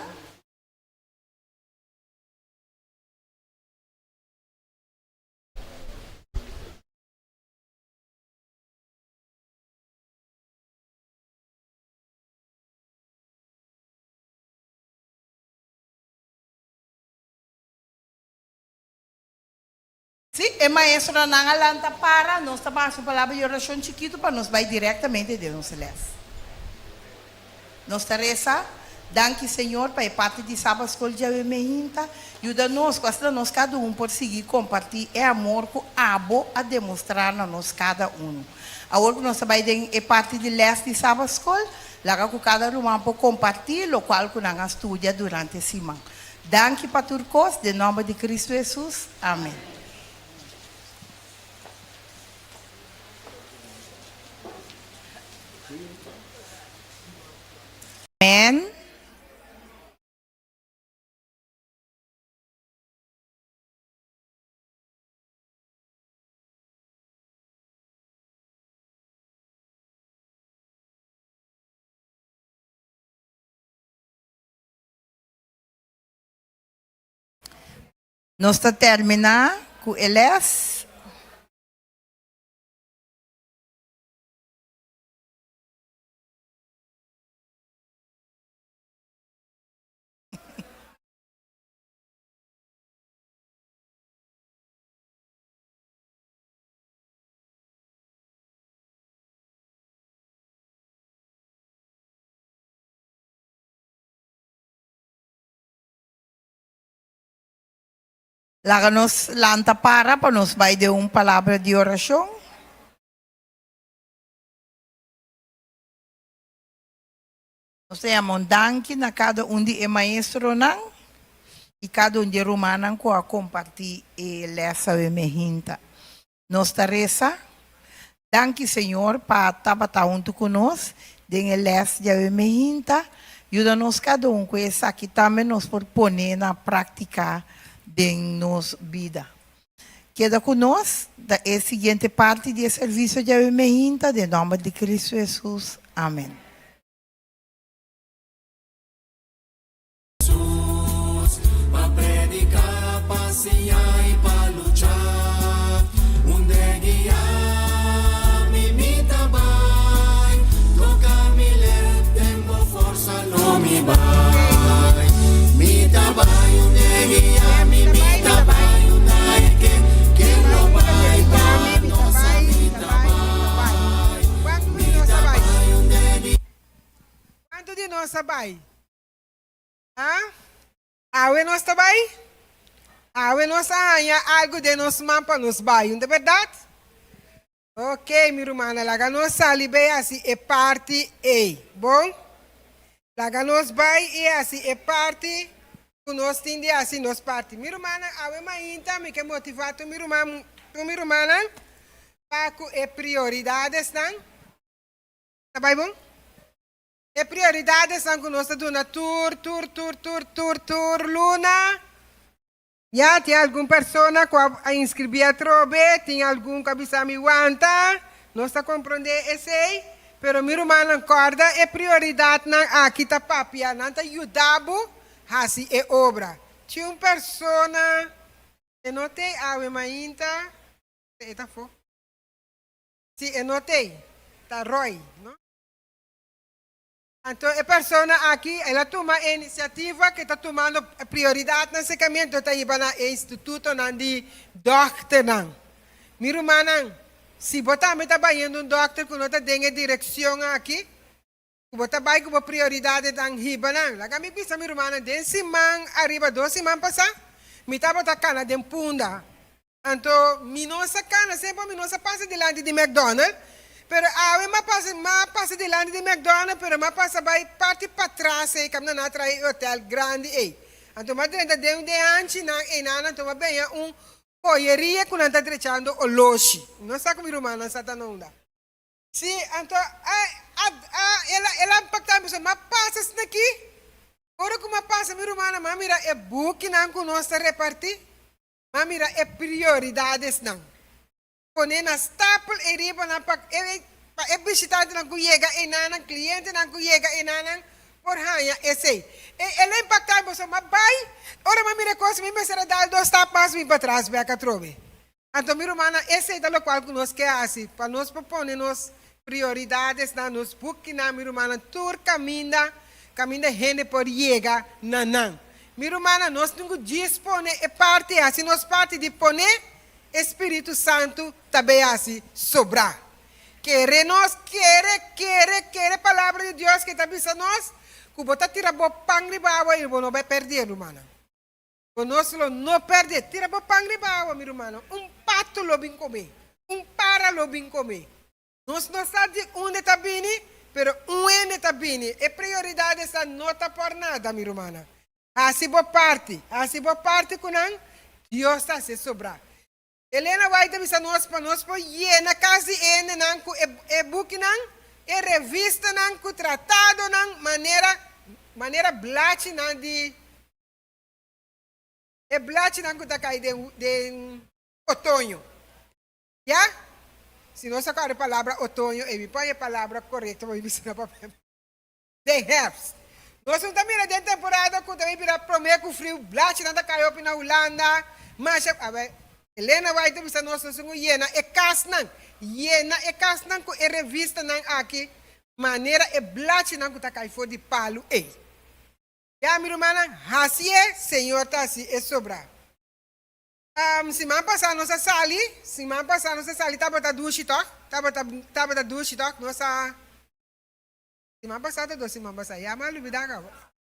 sim, é maestro na alanta para nós tomamos uma palavra de oração chiquito para nós vai diretamente de Deus celeste. Nós Teresa, danke Senhor para a parte de Sabbath School de Avemenhinta, ajuda-nos, quase nós cada um por seguir, compartilhar é amor com abo a demonstrar a nós cada um. Agora nós vai ter a parte de leste de Sabbath School, lá com cada um por compartilhar, o qual nós estudia durante a semana. Danke para turcos, em nome de Cristo Jesus. Amém. Amém. Nós está terminar com eles. Lá nos lanta para nos vai de uma palavra de oração. Nós temos danke na cada um de maestro não e cada um de romano com a compartilhar e lessa e mehinta. Nós Teresa, danke Senhor para estar junto conosco, de lessa de mehinta, ajuda-nos cada um com essa aqui também nos por pôr na prática de nossa vida. Queda conosco da seguinte parte do serviço de Avemenhinta, em nome de Cristo Jesus. Amém. Pa predicar, passear e pa lutar. Onde guiar, mimita vai. Toca mi tempo, força, não me vai. Mita vai, onde guiar, mimita vai. Onde que não vai, vai. Nossa mita vai. Mita vai, onde guiar. Quanto de nós vai? Hã? Awe nós também? Awe nós arranha algo de nós para nos bairros, não é verdade? Ok, minha irmã, lá nós saímos bem assim, é parte A, bom? Lá nós vai e assim, é parte que nós temos assim, nós parte. Minha irmã, awe mainta, me que motivar tu minha irmã, para que prioridades, não? Tá bem, bom? E prioridades são que nós estamos na tour, Luna. Já tem alguma pessoa que a inscrever a trobe, tem algum que avisa me aguanta. Nós está compreendendo esse aí, pero meu irmão acorda é prioridade na aqui tá papia, não tá ajudado, assim é obra. Tinha uma pessoa, eu notei a mainta, tá fo. Se eu notei, tá Roy, não? Entonces, la persona aquí, ela toma iniciativa que está tomando prioridad en ese camino, está iba na instituto de doctor. Miro manan, si você me está bayendo doctor que não está dando direção aqui, você vai com prioridade dan hibanan. Laga mi bisa miro manan, den simang arriba 2 simang pasa, mi tava ta cana den punda. Então, minosa cana, sempre minosa passa delante de McDonald's, pero awe ma passa delante de McDonald's, pero ma passa vai parte para trás, e kamna na trai hotel grande e. Então, ma dentro de um de anchi na enana, então ma bem joyeria que não está trechando o loshi. Não sabe como romana está tanonda. Sim, então ela impacta a pessoa, mas passa isso aqui. Ora como passa mi romana, mas mira é book não que nós repartir. Mas mira é prioridades não. Pone na staple e riba na pak é visitante não que chega enana, cliente não que chega enana. Por hanya esse. Ela impacta a pessoa, mas vai. Ora, mas mira coisa, me será dar 2 tapas me para trás, vai a trove. Então, mi romana, esse é o qual que nós quer assim, para nós propor nos prioridades na nos book na mi romana, tur caminha gente por chega nanan. Mi romana, nós não dispone e parte assim, nós parte de poner Espírito Santo também assim sobrar. Quer a palavra de Deus que está pensando nós. Que você tira o pão de bawa e você não vai perder, irmã. Você não perde. Tira o pão de bawa, meu irmão. Pato lo bem comer. Para lo bem comer. Nós não sabemos onde está vindo, mas onde está vindo. E prioridade essa não está por nada, minha irmã. Assim boa parte com Deus está se sobrar. Helena vai te avisar nós para nós por na casa ene não e book não. E revista não, com tratado não, maneira blate não de... E blate não que está caindo de outono. Já? Se não sacar a palavra outono, eu põe a palavra correta, vou ver na papel. De herbst. Nós não estamos na temporada, quando também vira prometo com frio, blate não está caindo na Holanda, mas... Helena vai te avisar nós, nós somos Iena e Kasnan. Iena e Kasnan com a revista nan aqui. Maneira e blate nan que tá cai for de palo e. Já, minha irmã, assim é, Senhor, tá assim, é sobrar. Semana passada, nossa sali, tava da duche, toque, tava da duche, toque, nossa... Semana passada, semana passada, já, mas olvidar,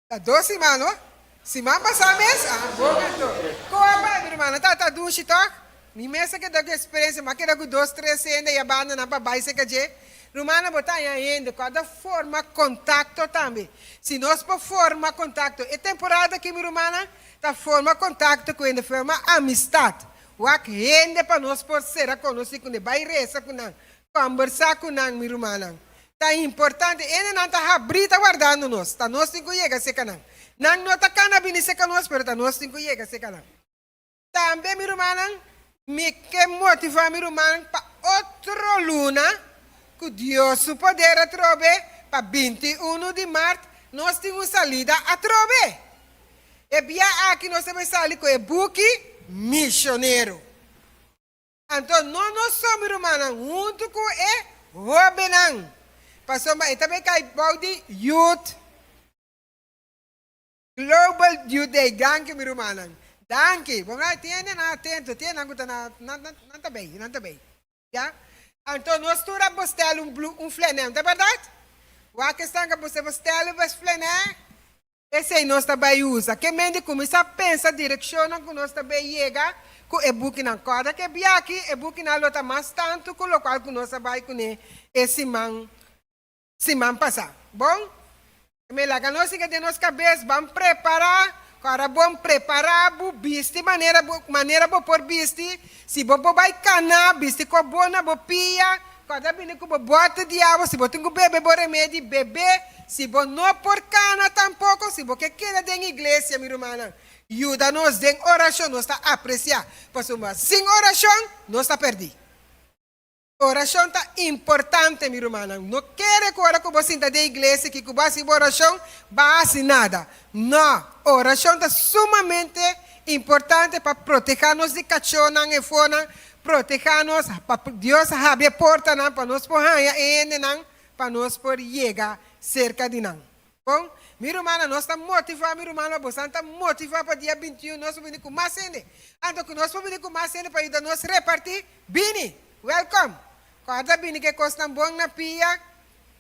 da 2 semanas, semana passada mesmo, bom, então. Como, minha irmã, tá duche, toque, me mesa que dá experiência, mas que dá 2, 3 ainda, e a banda na papai, se que Romana botar ainda, cada forma contato também. Se nós por forma contato, é temporada que minha romana tá forma contato com ele, forma amistade. O que rende para nós por ser conhecido com ele, vai rezar com ele, conversar com ele, minha romana. Tá importante, ele não tá abrindo guardando nós, tá nós tem que chegar a ser canal. Não tá canabine ser nós, mas tá nós tem que chegar a ser canal. Também minha romana, me que motiva minha romana para outra luna. Que Deus o poder a trove para 21 de março nós temos salida a trove. E bia aqui nós temos sair com o buque missioneiro. Então nós somos humanos junto com o Robenang. Passou mas também cai body youth Global Youth Day. Danke meu irmão. Danke. Vamos lá, tiene na atento, tiene na não tá bem. Já? Então, nós todos postamos flanel, não é verdade? O que está que você postela o flanel, esse aí nós também usa. Que mente começa a pensar, direciona que nós também chega com o book na corda, que bem aqui, o book na lota mais tanto, com o qual que nós vai com esse man passar. Bom? Me laga nós que de nossa cabeça, vamos preparar. Agora, bom preparar o bisti, maneira boa por bisti. Se você vai canar, bisti com boa, boa pia. Quando vem com bota de água, se você tem que beber, bom remédio, beber. Se você não por cana tampouco, se você quer ir na igreja, minha irmã, ajuda-nos em oração, nós está apreciar. Porque sem oração, nós está perdido. Oração está importante, minha irmã. Não quer que agora que você está na igreja, que você vai oração, vai nada. Não, oração está sumamente importante para proteger-nos de cachorro e fora, proteger-nos para Deus abrir a porta para nós por para nós por chegar cerca de nós. Bom, minha irmã, nós estamos motivados, minha irmã, você está motivada para o dia 21, nós vamos com mais cena. Então, que nós vamos com mais cena para ir nós repartir. Bini, welcome. Cada bini que custa bom na pia,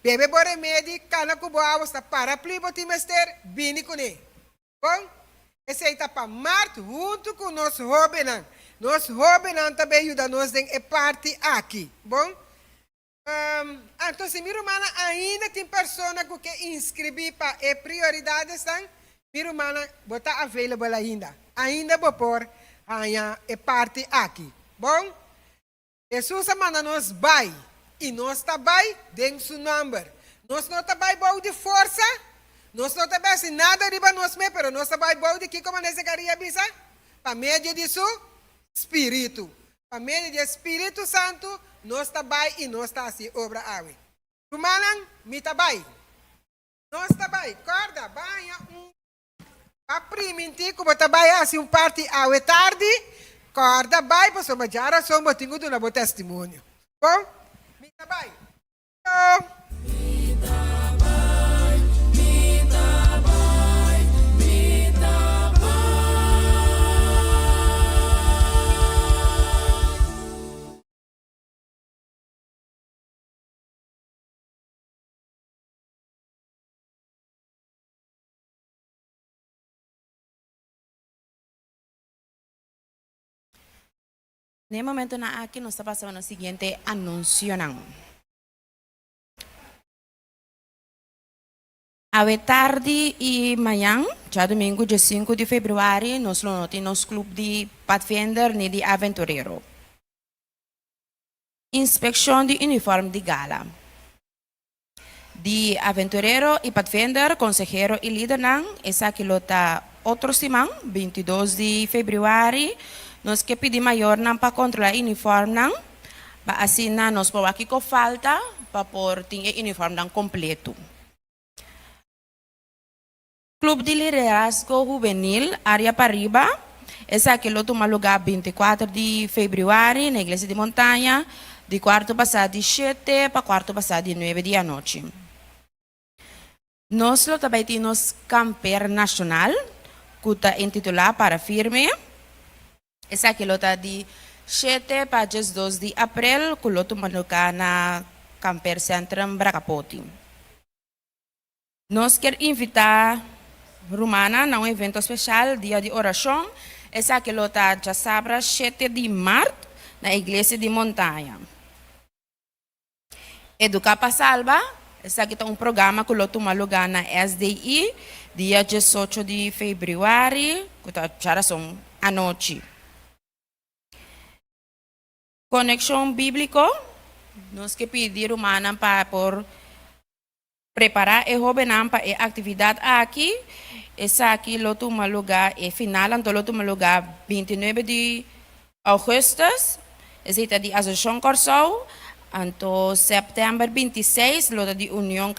bebe bom remédio, cana com boa água, está para plibo timester, bini com ele. Bom, esse aí está para Marto, junto com nós Robenan. Nós Robenan também ajuda nós em parte aqui. Bom? Então, se minha irmã ainda tem pessoas que quer inscrever para a prioridade, minha irmã está available ainda. Ainda vou pôr a parte aqui. Bom? Jesus manda nós vai. E nós está vai, tem seu número. Nós não está vai bom de força. Nós não está vai assim nada riba nós me, pero nós está vai bom de que como nesse carinha bisa? Para meio de seu espírito. Para meio de Espírito Santo, nós está vai e nós está assim obra awe. Tumanan, mi está vai. Nós está vai, corda, vai a priminti como está vai assim parte awe tarde. Corda vai, para sua jara só botinho do nabo testemunho. Bom? Mi está vai. Nesse momento na aqui nós estamos passando o seguinte anúncio não. A tarde e manhã, já domingo, dia 5 de fevereiro, nós temos clube de Pathfinder e de Aventureiro. Inspeção de uniforme de gala. De Aventureiro e Pathfinder, consejero e líder não, essa que lota outro semana, 22 de fevereiro, nós que pedimos maior não para controlar o uniforme não, para assim nós podemos aqui com falta para pôr o uniforme não completo. Clube de Liderazgo Juvenil, área Pariba, essa que lo toma lugar 24 de fevereiro na Igreja de Montanha, de quarto passado de 7 para quarto passado de 9 da noite. Nós também temos camper nacional, que está intitulado para firme. Essa que está de 7 para 12 de abril, que lo toma lugar na Camper Centrum Bracapoti. Nós queremos invitar Romana a um evento especial, dia de oração. Essa que está já sabe, 7 de março, na Igreja de Montanha. Educar para Salva, essa que é programa que toma lugar na SDI, dia 18 de fevereiro, que já são à noite. Conexão Bíblico, nós que pedir Romana para preparar e jovenam para a atividade aqui. Essa aqui lo toma lugar e final então lo toma lugar 29 de agosto. Essa é de Associação Corsol. Então setembro 26 lo de União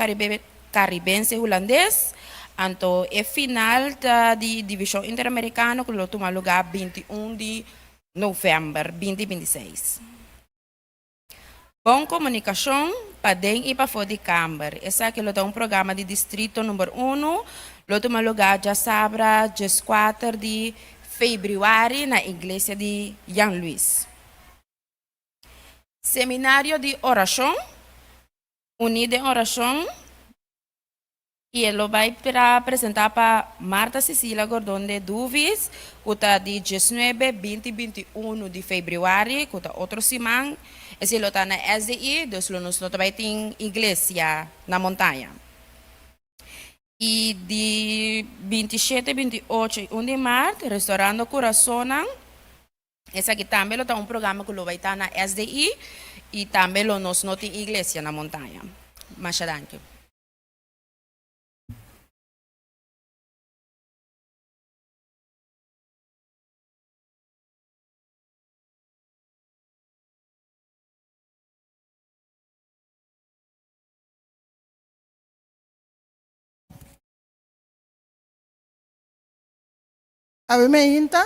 Caribense Holandês. Então e final da Divisão Interamericana que lo toma lugar 21 de novembro 2026. Bom comunicação para dentro e para fora de Câmara. Essa aqui é um programa de distrito número 1. Lo toma lugar já sabe, 4 de fevereiro na Igreja de Jan Luis. Seminário de oração, unido em oração, e ele vai apresentar para Marta Cecília Gordon de Duvis, que está de 19, 20 e 21 de fevereiro, que está outro semana. Esse está na SDI, nós também temos igreja na montanha. E de 27, 28 e 1 de março, Restaurando Coração. Esse aqui também é um programa que vai estar na SDI e também nós não temos igreja na montanha. Mas danke. Avementa,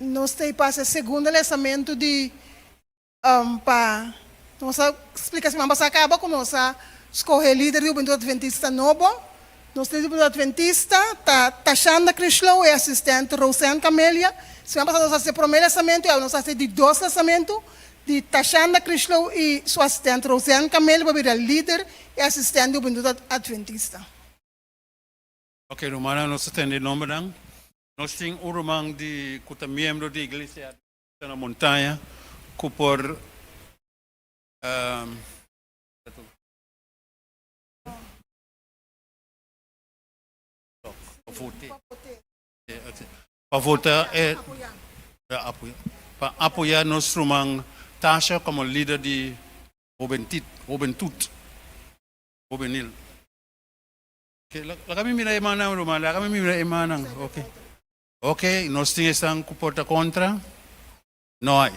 nós temos o segundo lançamento de para nossa explicação, vamos acabar com nossa escolher líder do Juventude Adventista Novo. Nós temos o Juventude Adventista, Tashanda Krishlow e assistente Rosane Camélia. Semana passada nós fizemos o primeiro lançamento e nós fizemos de 2 lançamentos. De Tashanda Krishlow e sua assistente Rosane Camélia para virar líder e assistente do Juventude Adventista. Ok, Romana, nós temos o nome não? Nós temos um romano de que é membro da igreja na montanha, que por para votar para apoiar nosso romano Tasha como líder de juventude juvenil. La kami mira emanang Romana, la kami mira emanang. Okay. Okay, nós temos que porta contra. Não há.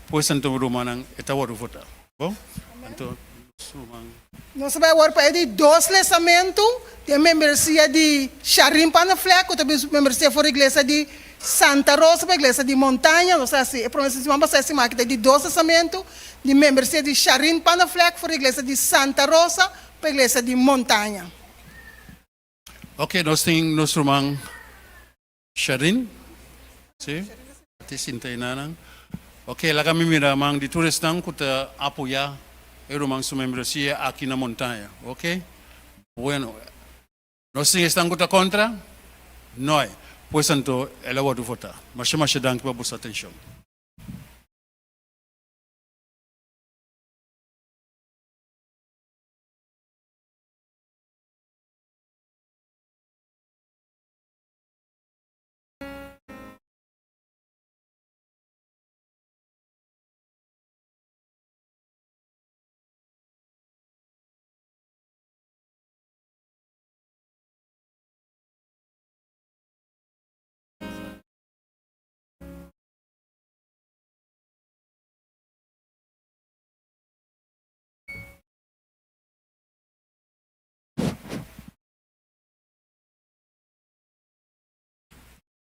Pois então Romana está o votar. Bom? Então Romana. Nós vamos agora para de 2 lançamentos. Tem membresia de Sharim Panafleco, também membresia for a igreja de Santa Rosa, para a igreja de Montanha. Nós assim, a promessa de semana passada que tem de 2 lançamentos. De membresia de Sharim Panafleco, for a igreja de Santa Rosa, para a igreja de Montanha. Ok, nós temos nosso irmão Sharin. Sim? Ati sintay nanang. Ok, lá kami mira mang di turistang kuta apoiar o irmão su membresia aqui na montanha. Ok? Bueno. Nós estamos kuta contra? Não. Pois então, ela vai votar. Mas danke para a sua atenção.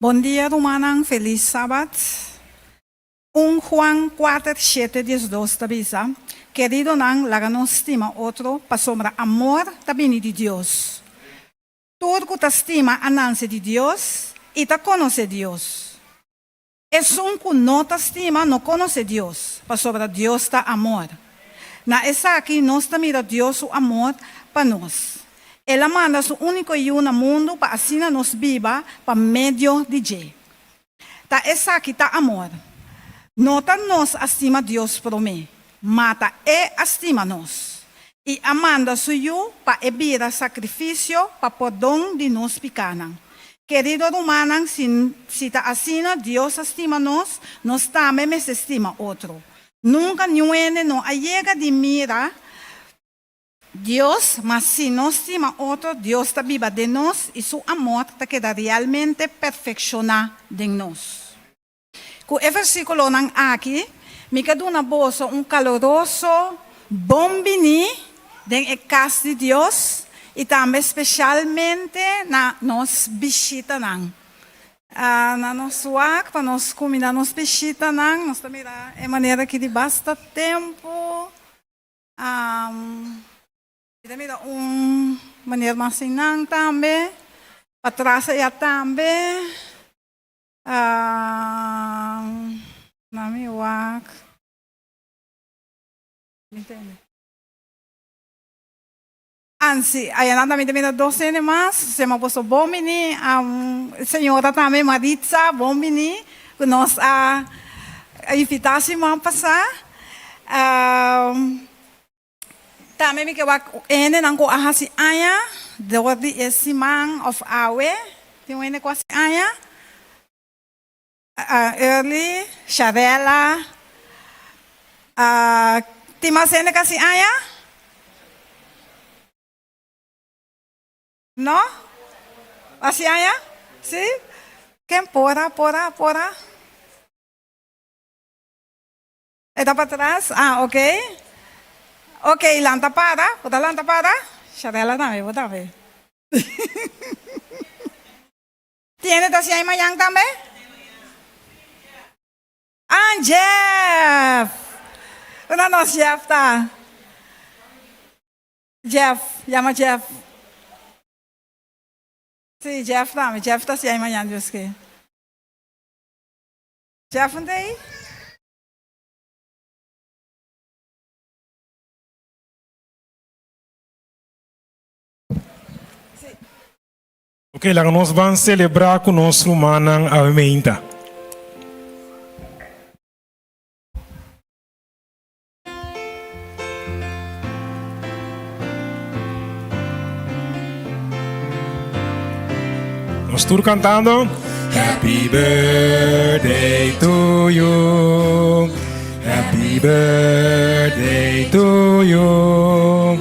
Bom dia, Romanang. Feliz sábado. 1 Juan 4, 7, 12 avisa. Querido Nang, la nos estima outro, para sombra amor, também de Deus. Todo que te estima ananse de Deus e te conhece Deus. É um que não te estima, não conhece Deus, para sobra Deus está amor. Na essa aqui, nós também Deus o amor para nós. Ela manda seu único filho no mundo para assim nos viva para meio de Deus. Tá essa aqui tá amor. Não tá nos estima Deus por mim, mata estima nós. E amanda seu filho para evita sacrifício para perdão de nós pecados. Querido Romanan, se tá assim Deus estima nós também me estima outro. Nunca ninguém não chega de mira Deus, mas se nós estima outro, Deus está viva de nós e seu amor está queda realmente perfeccionado de nós. Com o versículo aqui, me queda uma bolsa, caloroso bombini de casa de Deus e também especialmente na nos visita na nosso ar, para nós comida nos visita nós também é maneira que de basta tempo. Também maneira mais sinang também, para ya também, nami wak, entende? Ansi, ayan também 12 mas, se me posso bom mini, senhora também Maritza, bom mini, que nós invitasse a passar. Também me queda nang ko ahasi aya, dori esimang of awe, tem ene quase aya, early, Sharela, timas ene kasi aya, no, asi aya, si, quem pora. Está para trás, ok. Ok, lanta para. Sharela también, vos también. ¿Tiene tasia y mayang también? Jeff. Una no Jeff ta. Jeff, llama Jeff. Sí, Jeff dame. Jeff está si hay mañana, Dios que. Jeff, ¿dónde hay? Ok, lá nós vamos celebrar com nosso irmão a meinta. Nós todos cantando. Happy birthday to you. Happy birthday to you.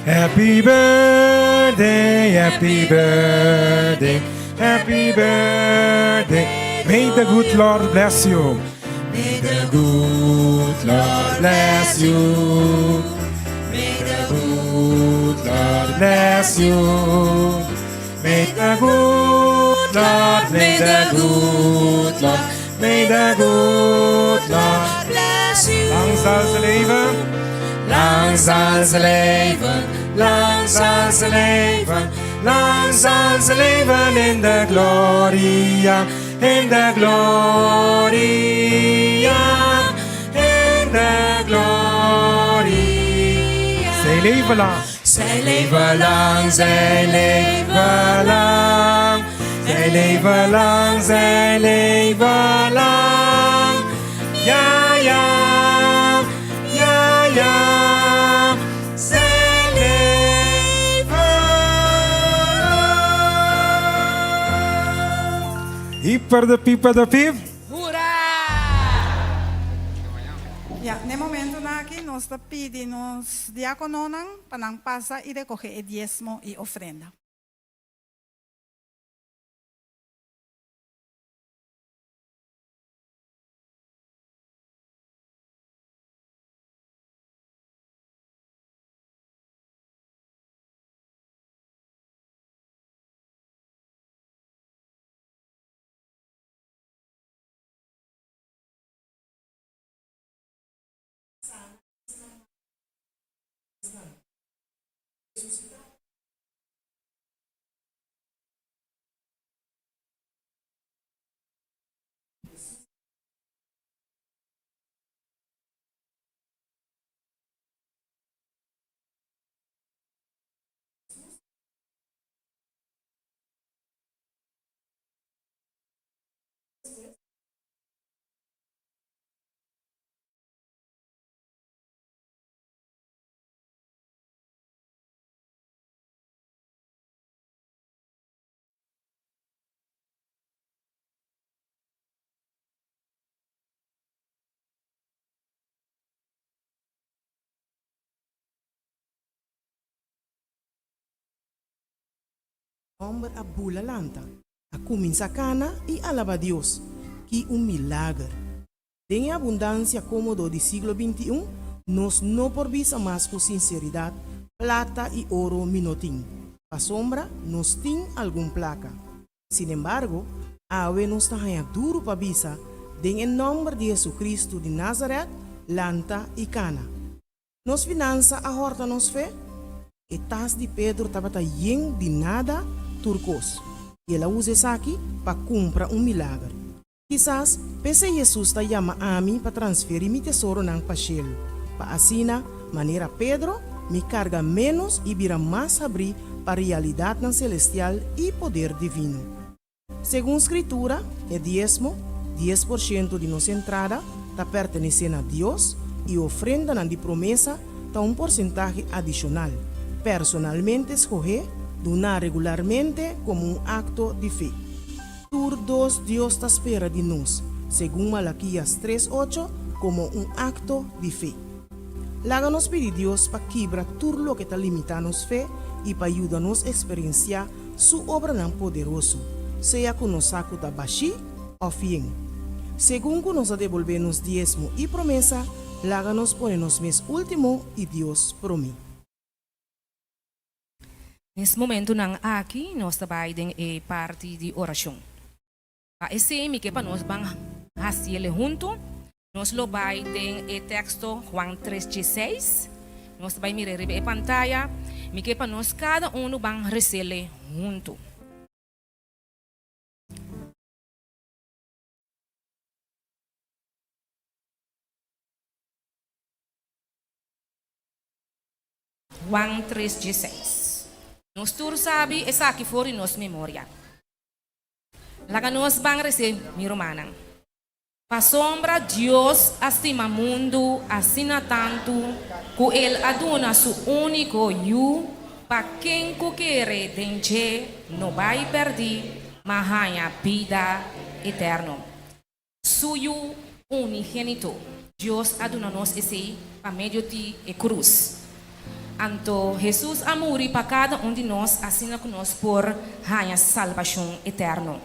Happy birthday, happy birthday, happy birthday. May the good Lord bless you. May the good Lord bless you. May the good Lord bless you. May the good Lord, may the good Lord, may the good Lord bless you. Lang zal ze leven, lang zal ze leven, lang zal ze leven, lang zal ze leven in de gloria, in de gloria, in de gloria. Zij leven lang. Zij leven lang, zij leven lang. Zij leven lang, zij leven lang. Ja, ja, ja, ja. Zij leven lang. Hyper de piep. Ya, en el momento aquí nos pide nos diacononan para pasar y recoger el diezmo y ofrenda. Hombre a bula lanta, a comienza cana y alaba a Dios, que un milagro. En abundancia cómodo del siglo XXI, nos no por visa más con sinceridad, plata y oro minotín. Pa sombra, nos tin algún placa. Sin embargo, ave nos está duro pa visa, en el nombre de Jesucristo de Nazaret, lanta y cana. Nos finanza a horta nos fe, e tas de Pedro tabata yen de nada turcos. E ela usa isso aqui para comprar milagre. Quizás, pese Jesus ta llama a mim para transferir mi tesouro nang pachelo. Pa asina, maneira Pedro, me carga menos e vira mais abrir para a realidade nan celestial e poder divino. Segundo Escritura, é diezmo, 10% de nossa entrada, ta pertenecendo a Deus e ofrenda nan de promessa, ta porcentaje adicional. Personalmente escoger donar regularmente como un acto de fe. Todos Dios te espera de nos, según Malaquías 3:8, como un acto de fe. Láganos pedir Dios para quebrar todo lo que te limita nos fe y para ayudarnos a experienciar su obra tan poderoso, sea con nos saco da bashi o bien. Según que nos devolvernos diezmo y promesa, láganos ponernos mes último y Dios promete. Nesse momento, aqui, nós trabalhamos em parte de oração. Esse é que para nós vamos fazer junto. Nós trabalhamos em texto Juan 3:16. Nós vamos mirar a pantalla. Mi que para nós cada bang resele junto. Juan 3:16. Nos tur sabe essa aqui for em nos memória. Laga nos bang rese mi romanang. Pa sombra Dios estima mundo assina tanto que ele aduna su único yu pa quem quere denche no vai perder mahanya vida eterno. Suyo unigênito Dios aduna nos esse pa meio de cruz. Anto Jesus amuri para cada de nós, assina conosco por hanya salvação eterno.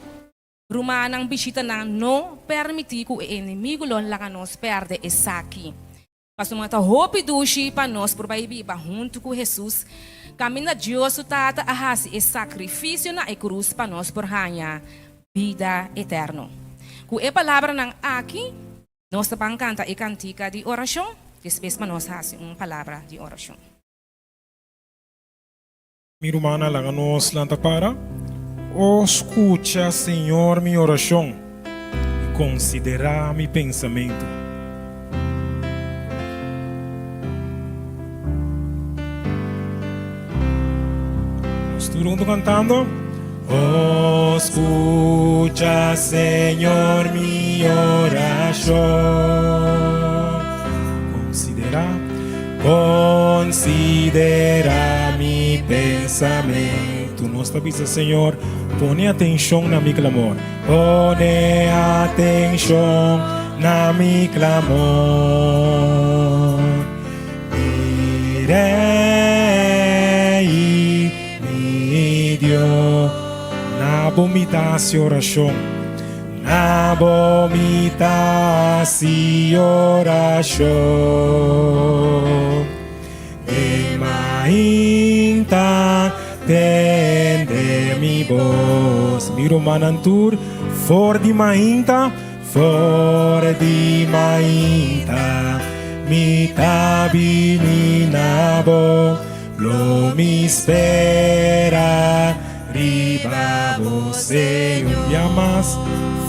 Romanang bisita na no permitir que o inimigo lá nos perde essa aqui. Passo mata hope dushi para nós por viver junto com Jesus. Camina Deus o tata a hasi e sacrifício na cruz para nós por hanya vida eterno. Com a palavra nang aqui, nós também canta e cantica de oração. Después para nós hasi palavra de oração. Mi hermana, láganos lanta para. Escucha, Senhor, minha oração e considera mi pensamento. Nós todos cantando. Escucha, Senhor, minha oração. Considera mi pensamento. Nossa vida, Senhor, põe atenção na mi clamor. Põe atenção na mi clamor. Direi, mi Deus, na vomitasse oração. Na vomitasse oração. Mainta tende mi voz. Miro manantur for di mainta mi tabi nabo lo mi espera riba você llamas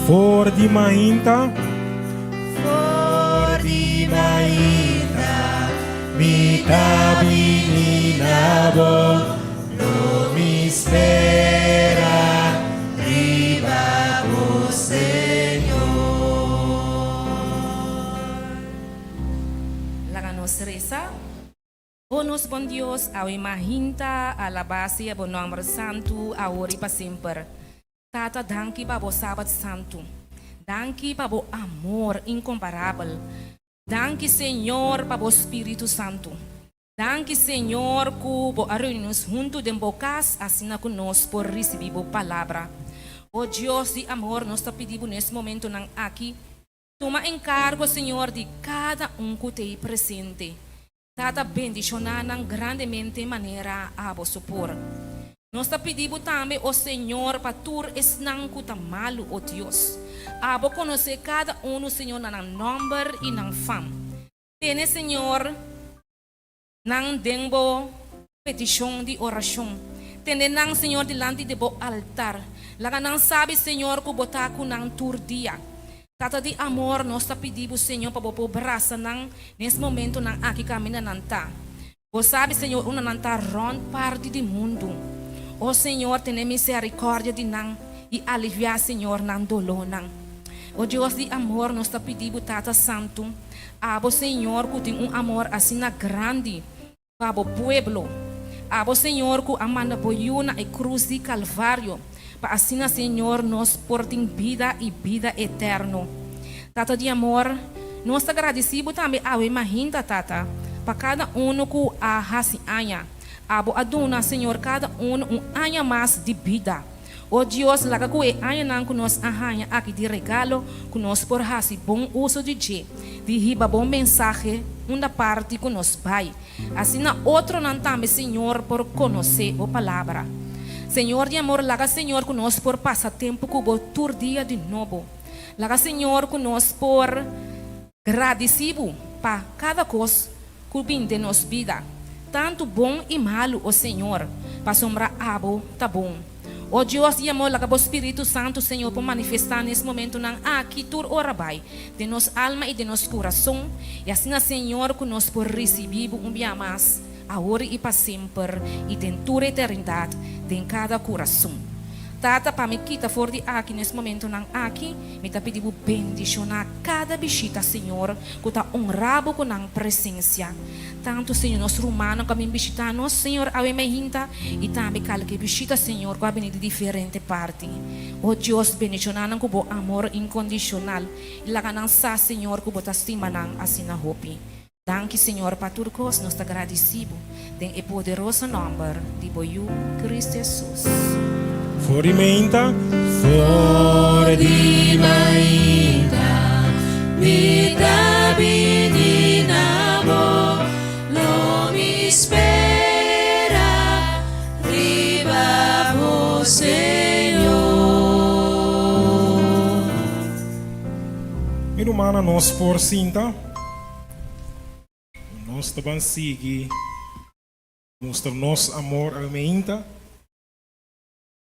for di mainta mi tabi nabo lo mi espera riba você Laganos reza. Bonos bon Dios, ao imahinta, alabasi, bon nombre santo, aori pa sempre. Tata, danki pa bo sabat santo. Danki pa bo amor incomparável. Danki, Senhor, pa bo Espírito Santo. Danki, Senhor, ku bo arreunimos junto de bocas, assina conosco por receber bo palavra. O Deus de amor, nós te pedimos nesse momento nang aqui. Toma encargo, Senhor, de cada que te presente. Tata bendicionar grandemente maneira a vosso supor. Nós te pedimos também, o Senhor, para tu esnan que malo, o Deus. A bo conhecer cada Senhor, na nome e na fama. Tene, Senhor, nang dengbo petição de oração. Tene nang, Senhor, delante de bo altar. Laga nang sabe, Senhor, que botar com nang tur dia. Tata de amor, nós te pedimos, Senhor, para o braço nesse momento aqui caminha nanta. Você sabe, Senhor, uma nanta ron parte do mundo. O Senhor, tem misericórdia de nang e aliviar, Senhor, nang dolor nang. O Deus de amor, nós te pedimos, Tata Santo, abo Senhor, que tem amor assim grande para o pueblo. Abo Senhor, que amanda boiu na cruz de Calvário. Para assim, Senhor, nós portem vida e vida eterna. Tata de amor, nós te agradecemos também ao imaginta, Tata, para cada que a hasi anha. Abo aduna, Senhor, cada anha mais de vida. O Deus, laga que anha não que nós arranha aqui de regalo, que nós por hasi bom uso de je, de riba bom mensagem, uma parte que nós vai. Assim, outro não também, Senhor, por conhecer a palavra. Senhor de amor, laga Senhor conosco por passatempo que o tur dia de novo. Laga Senhor conosco por agradecido para cada coisa que vem de nossa vida. tanto bom e malo, ó Senhor, para sombra abo tá bom. Ó Deus, e amor, o Espírito Santo, Senhor, por manifestar nesse momento na aqui tur orabai, de nossa alma e de nosso coração, e assim, Senhor, que nós por receber um dia mais, agora e para sempre, e de toda a eternidade, de cada coração. Tata, para me quitar fora de aqui nesse momento não aqui, me tá pedindo bendicionar cada visita, Senhor, que tá honrado com a presença. Tanto, Senhor, nosso romano que me visita, nosso Senhor, a me hinta, e também cada que visita, Senhor, que vem de diferente parte. Oh Deus, bendicionar com o amor incondicional, e lá que sa, Senhor, que bota estima não assim na hopi. Danke, Senhor, para tudo que nós te agradecemos, em poderoso nome de Boiú Cristo Jesus. Forimenta, vida menina mo, lo me espera, riba mo Senhor. Minumana nós por cinta, nós também seguir, mostra nosso amor ao meinta.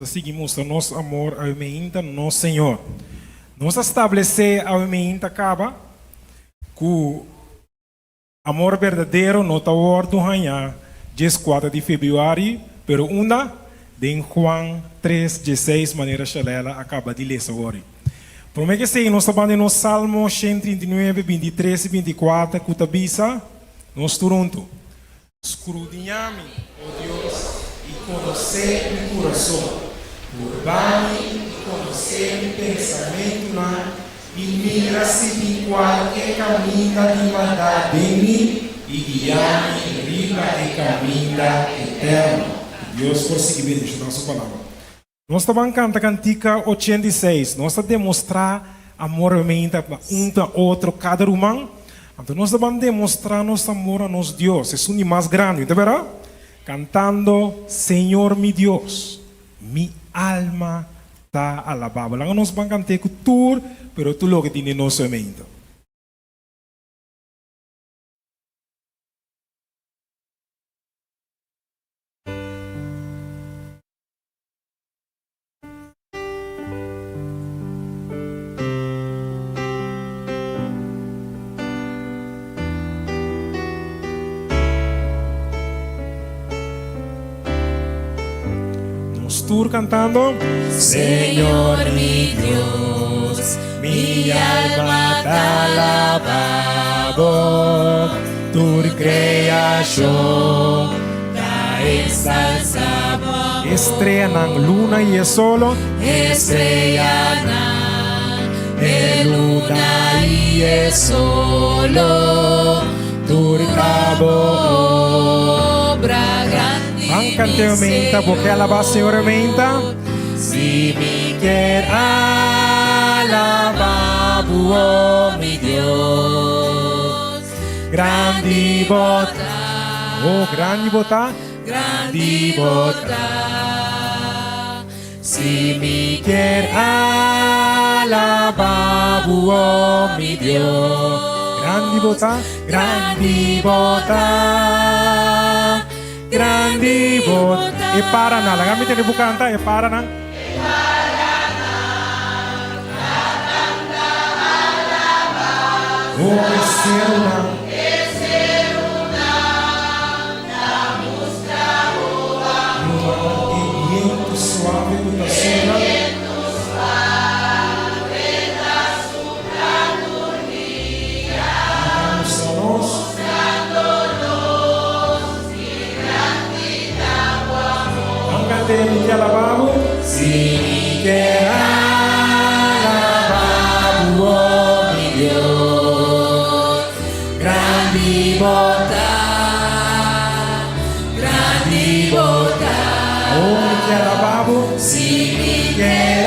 Seguimos nosso amor ao meinta, nosso Senhor. Nós estabelecer ao meinta acaba que o amor verdadeiro não está ordo hanha 14 de fevereiro, pero uma de Juan 3:16 maneira chalela acaba de ler agora. Por que sei nós estamos no Salmo 139, 23 e 24 que tabisa nós Toronto. Escudinhame, ó Deus, e conhecer meu coração. Urbane e conhecer o pensamento e mira se de qualquer caminho de maldade em mim e guiar-me riba e caminho eterno. Deus prossegue bendicionar a sua palavra. Nós estamos cantando Cantica 86. Nós estamos demonstrar amor aumenta um a outro cada humano. Então nós estamos demonstrar nosso amor a nosso Deus. É o mais grande, tá vendo? Cantando Senhor mi Deus, mi alma está alabado. Lá nós vamos cantar com tour, pero tu lo que tiene nosso amento. Tour cantando Señor mi Dios, mi alma te alabado, tu creación te ensalzamos. Estrella ng luna y el solo, Estrella de luna y el solo, tu cabo obra grande. Ang cante aumenta, porque alaba Señor aumenta. Si me quiere alabar, oh mi Dios, grande bota, oh grande bota, grande bota. Si me quiere alabar, oh mi Dios, grande bota, grande bota. Grande bota. E para na, lang kami tinibukanta, e para na. Oh, esero na. Viento suave da sola. Te alabamos, si te alabamos, oh mi Dios, grande bota, oh te alabamos, si te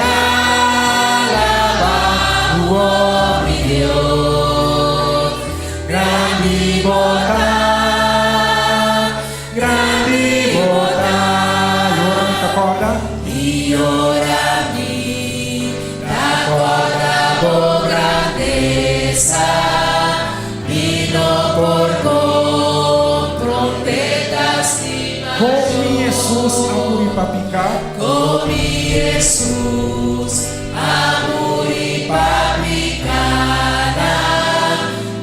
alabamos, oh mi Dios, grande bota. Y ora mi la cuadra por grandeza, vino por papica. Komi Jesus, amuri papikana,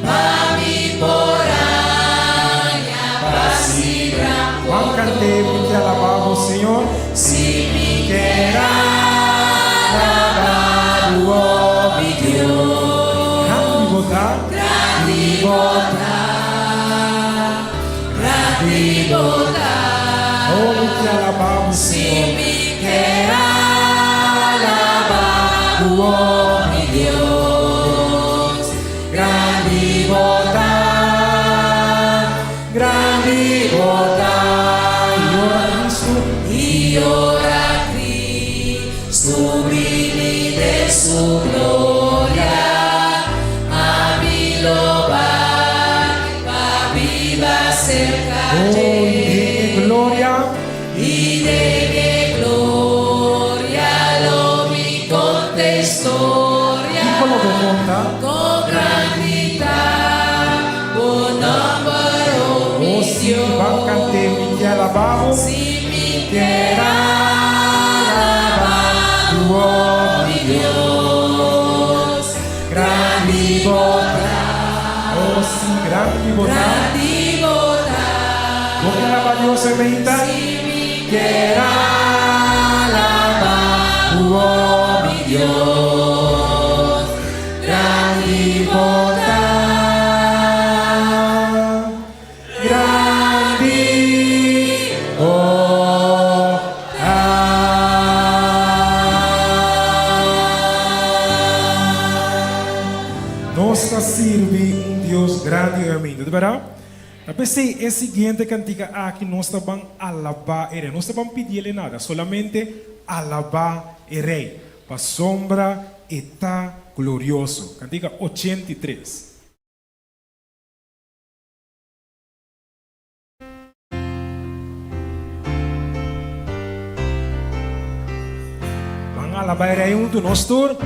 mami poranya pasidra. Bancante, te alabamos, Señor. Si mi quiera alabado, oh mi Dios. Grandi bota. Grandi bota, grandi bota. Oh, te alabamos, Si Señor. mi quiera alabado, oh mi Dios. Grandi bota, grandi bota. Y ora Cristo, brili de su gloria. A mi lobar, pa viva cerca de Gloria. y de gloria lo mi contestoria Piccolo domonda. con grandità buon numero Oh, si bancante, te alabamos. si mi quiera alabado, oh mi Dios. Grandi bota, Oh, si grandi bota. grandi bota. Porque alaba Dios en medita. Quiera alabado, oh mi Dios, grandi bota, grandi Nos sirve un Dios grande y humilde, de verdad. A veces es siguiente cantica aquí no estaban alabar el rey, no estaban pidiendo nada, solamente alabar el rey. Pa sombra está glorioso. Cantica 83. Van a alabar el rey junto nostro.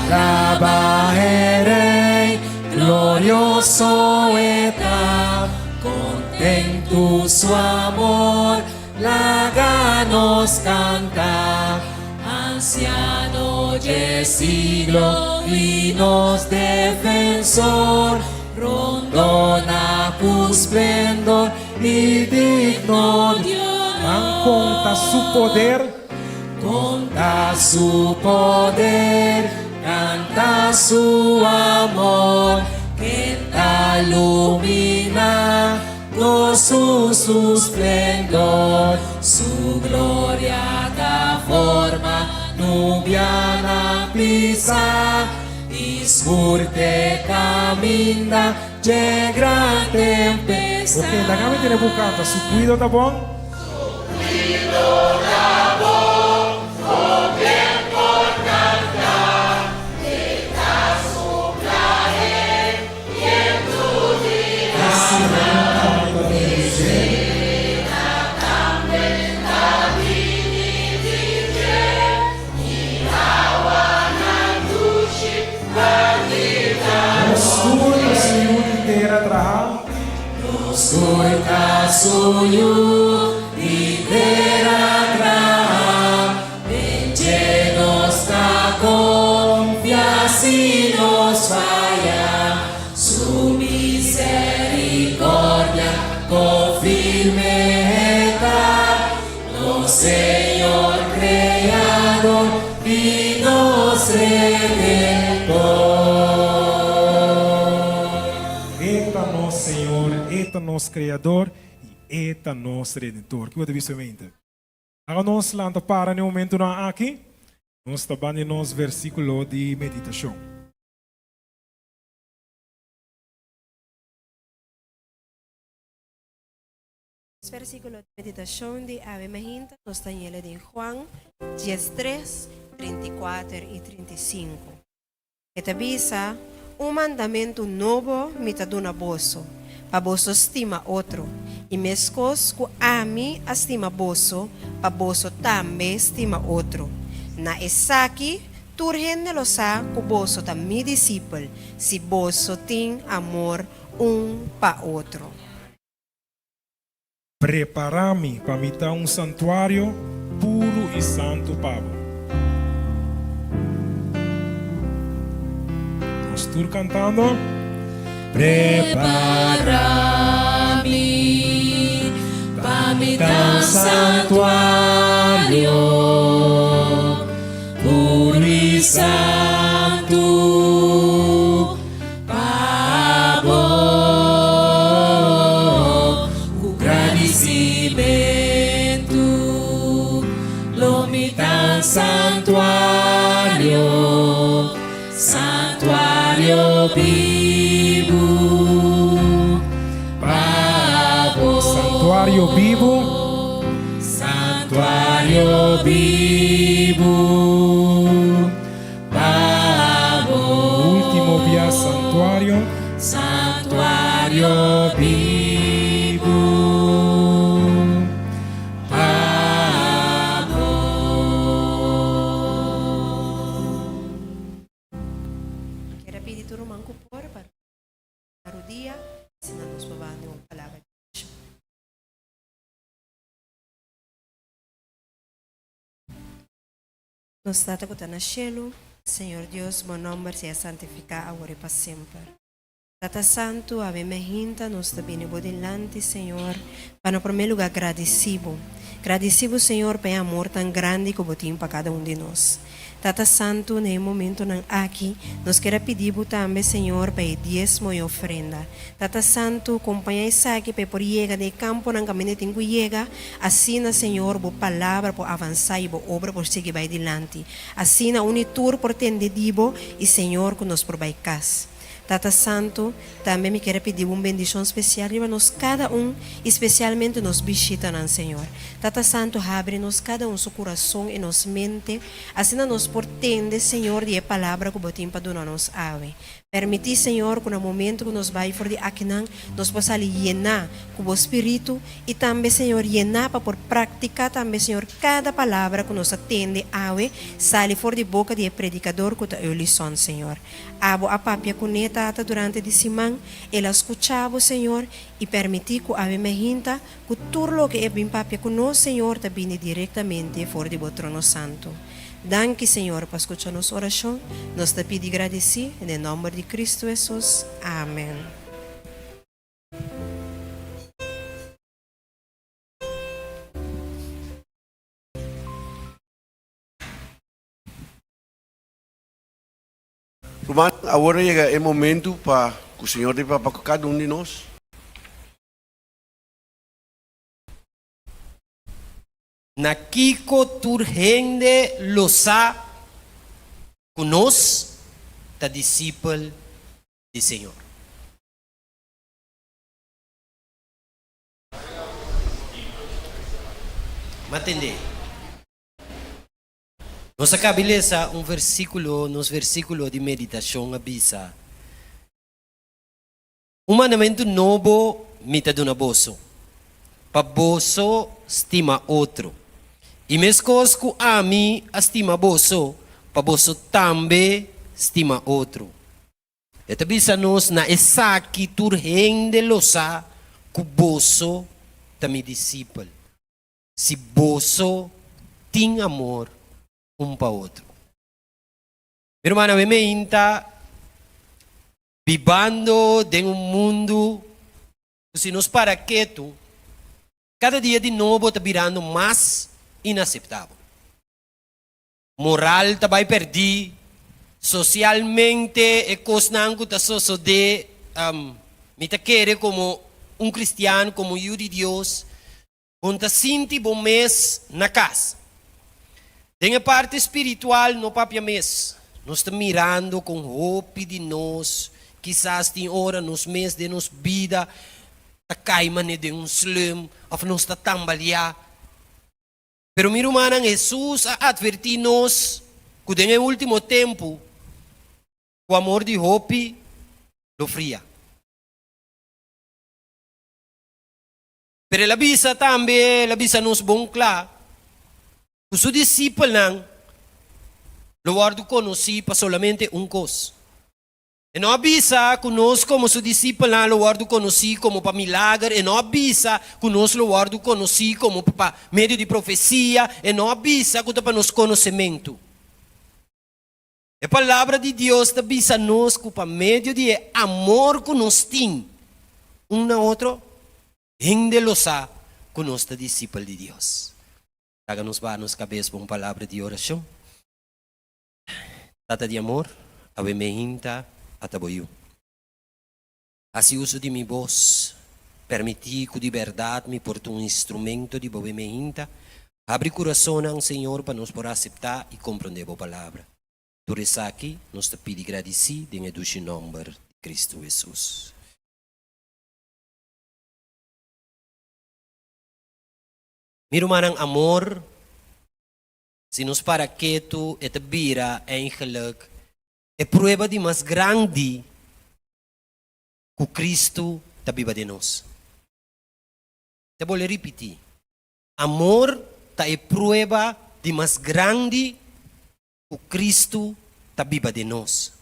alaba el rey, glorioso está, contento su amor, láganos canta, anciano de siglo y nos defensor, rondona cu esplendor y digno Dios. Conta su poder. Conta su poder, canta su amor, que te ilumina con su esplendor, su gloria da forma nubiana pisa, y surte camina de gran tempestad. Ok, la gama tiene buscando su cuido da bon. Surta suyu libera gra, llenos da confianza y nos falla, su misericordia confirme está, no Señor creador y nos redentor. Eta-nos, Senhor, eta-nos, Criador, e eta-nos, Redentor. Que você viu mente? Agora nós lá para no momento na aqui, nós trabalhamos nos versículo de meditação. Versículo de meditación de Ave Mahinta nos está de Juan 13, 34 y 35. Esta avisa un mandamento nuevo me te dona vosso, para vosso estima outro, e mescos que a mim estima vosso, para vosso também estima outro. Na esaki, turhen lo sa que vosso também discípulo, se vosso tem amor um para outro. Prepara-me para me dar um santuário puro e santo, Pablo. Nós todos cantando. Prepara-me para me dar um santuário puro e santo, Pablo, o agradecimento, lo me dá santuário, santuário vivo, Pablo, Santuário vivo. santuário vivo, Último via santuário. santuário vivo, Quero pedir todo mundo por para o dia, se não nos babando uma palavra. Nos data que está no cielo, Senhor Deus, bom nome seja santificado agora e para sempre. Tata Santo, ave mejinta, nos da bem delante, Senhor, para no primeiro lugar agradecido. Agradecido, Senhor, pelo amor tão grande que botim para cada de nós. Tata Santo, nesse momento aqui, nós queremos pedir também, Senhor, para diezmo e ofrenda. Tata Santo, acompanha isso aqui para por chegar de campo, no caminho tem que chegar. Assim, Senhor, boa palavra por avançar e boa obra por seguir vai adiante. Assim, unitur por tendido e Senhor, que nos provai casa. Tata Santo, também me quero pedir uma bendição especial para nós cada especialmente nos visitantes, Senhor. Tata Santo, abre-nos cada seu coração e nos mente, assim nos portende, Senhor, de palavra que botim para donar-nos ave. Permitir, Senhor, que no momento que nos vai for de aqui, nos possa llenar com o Espírito e também, Senhor, llenar para por prática também, Senhor, cada palavra que nos atende, ave, sale for de boca de predicador que eu lição, Senhor. Abo a papia cuneta durante a semana, ela escuchava, Senhor, e permitir que ave mejinta, que tudo lo que é bem papia com nós, Senhor, te vine diretamente for de bo trono santo. Danke, Senhor, por escuchar nossa oração. Nós te pedimos agradecer, em nome de Cristo Jesus. Amém. Romano, agora chega o momento para que o Senhor dê para cada de nós. Nakiko turhende losa kunos ta disciple di Senhor. Matende. Nossa cabeça nos versículo de meditação avisa. Um mandamento novo me ta dona boso. Pa boso estima outro. E mesmo que a mim estima boso, pa boso também estima outro. E tabisa nos na esaki turhende losa ku boso tami disciple. Si boso tem amor para outro. Meu irmão, me inta vivendo em mundo se nos para quieto, cada dia de novo está virando mais inaceitável. Moral está vai perder, socialmente é coisa que está só de me tá querer como cristiano, como filho de Deus, onde sinto bom mês na casa. Tem a parte espiritual no papel mês. Nós estamos mirando com hope de nós, quizás tem hora nos meses de nossa vida, tá caimane de slum, ou nós está tambalear. Pero meu irmão, Jesus advertiu nós que no último tempo, o amor de hope lo fria. Pero la bisa também, la bisa nos bom claro. Os discípulos não, lo guardo conheci para solamente coisa. E não avisa conosco como seu discípulo lo guardo conheci como para milagre, e não avisa conosco lo guardo conheci como para meio de profecia, e não avisa para nos conhecimento. A palavra de Deus avisa nos para meio de amor que nós temos um na outro, endelosa com nossa discípulo de Deus. Haga-nos nos cabeça com palavra de oração. Tata de amor, ave me hinta ataboyu. Assim uso de minha voz, permitir que de verdade me porte um instrumento de boa me hinta, abre coração ao Senhor para nos poder aceitar e compreender a palavra. Por isso aqui, nós te pedimos agradecido em o nome de Cristo Jesus. Meu irmão, amor, se nos para quieto e te vira eigenlijk, é prova de mais grande que Cristo está viva de nós. Te vou repetir. Amor é prova de mais grande que Cristo está viva de nós.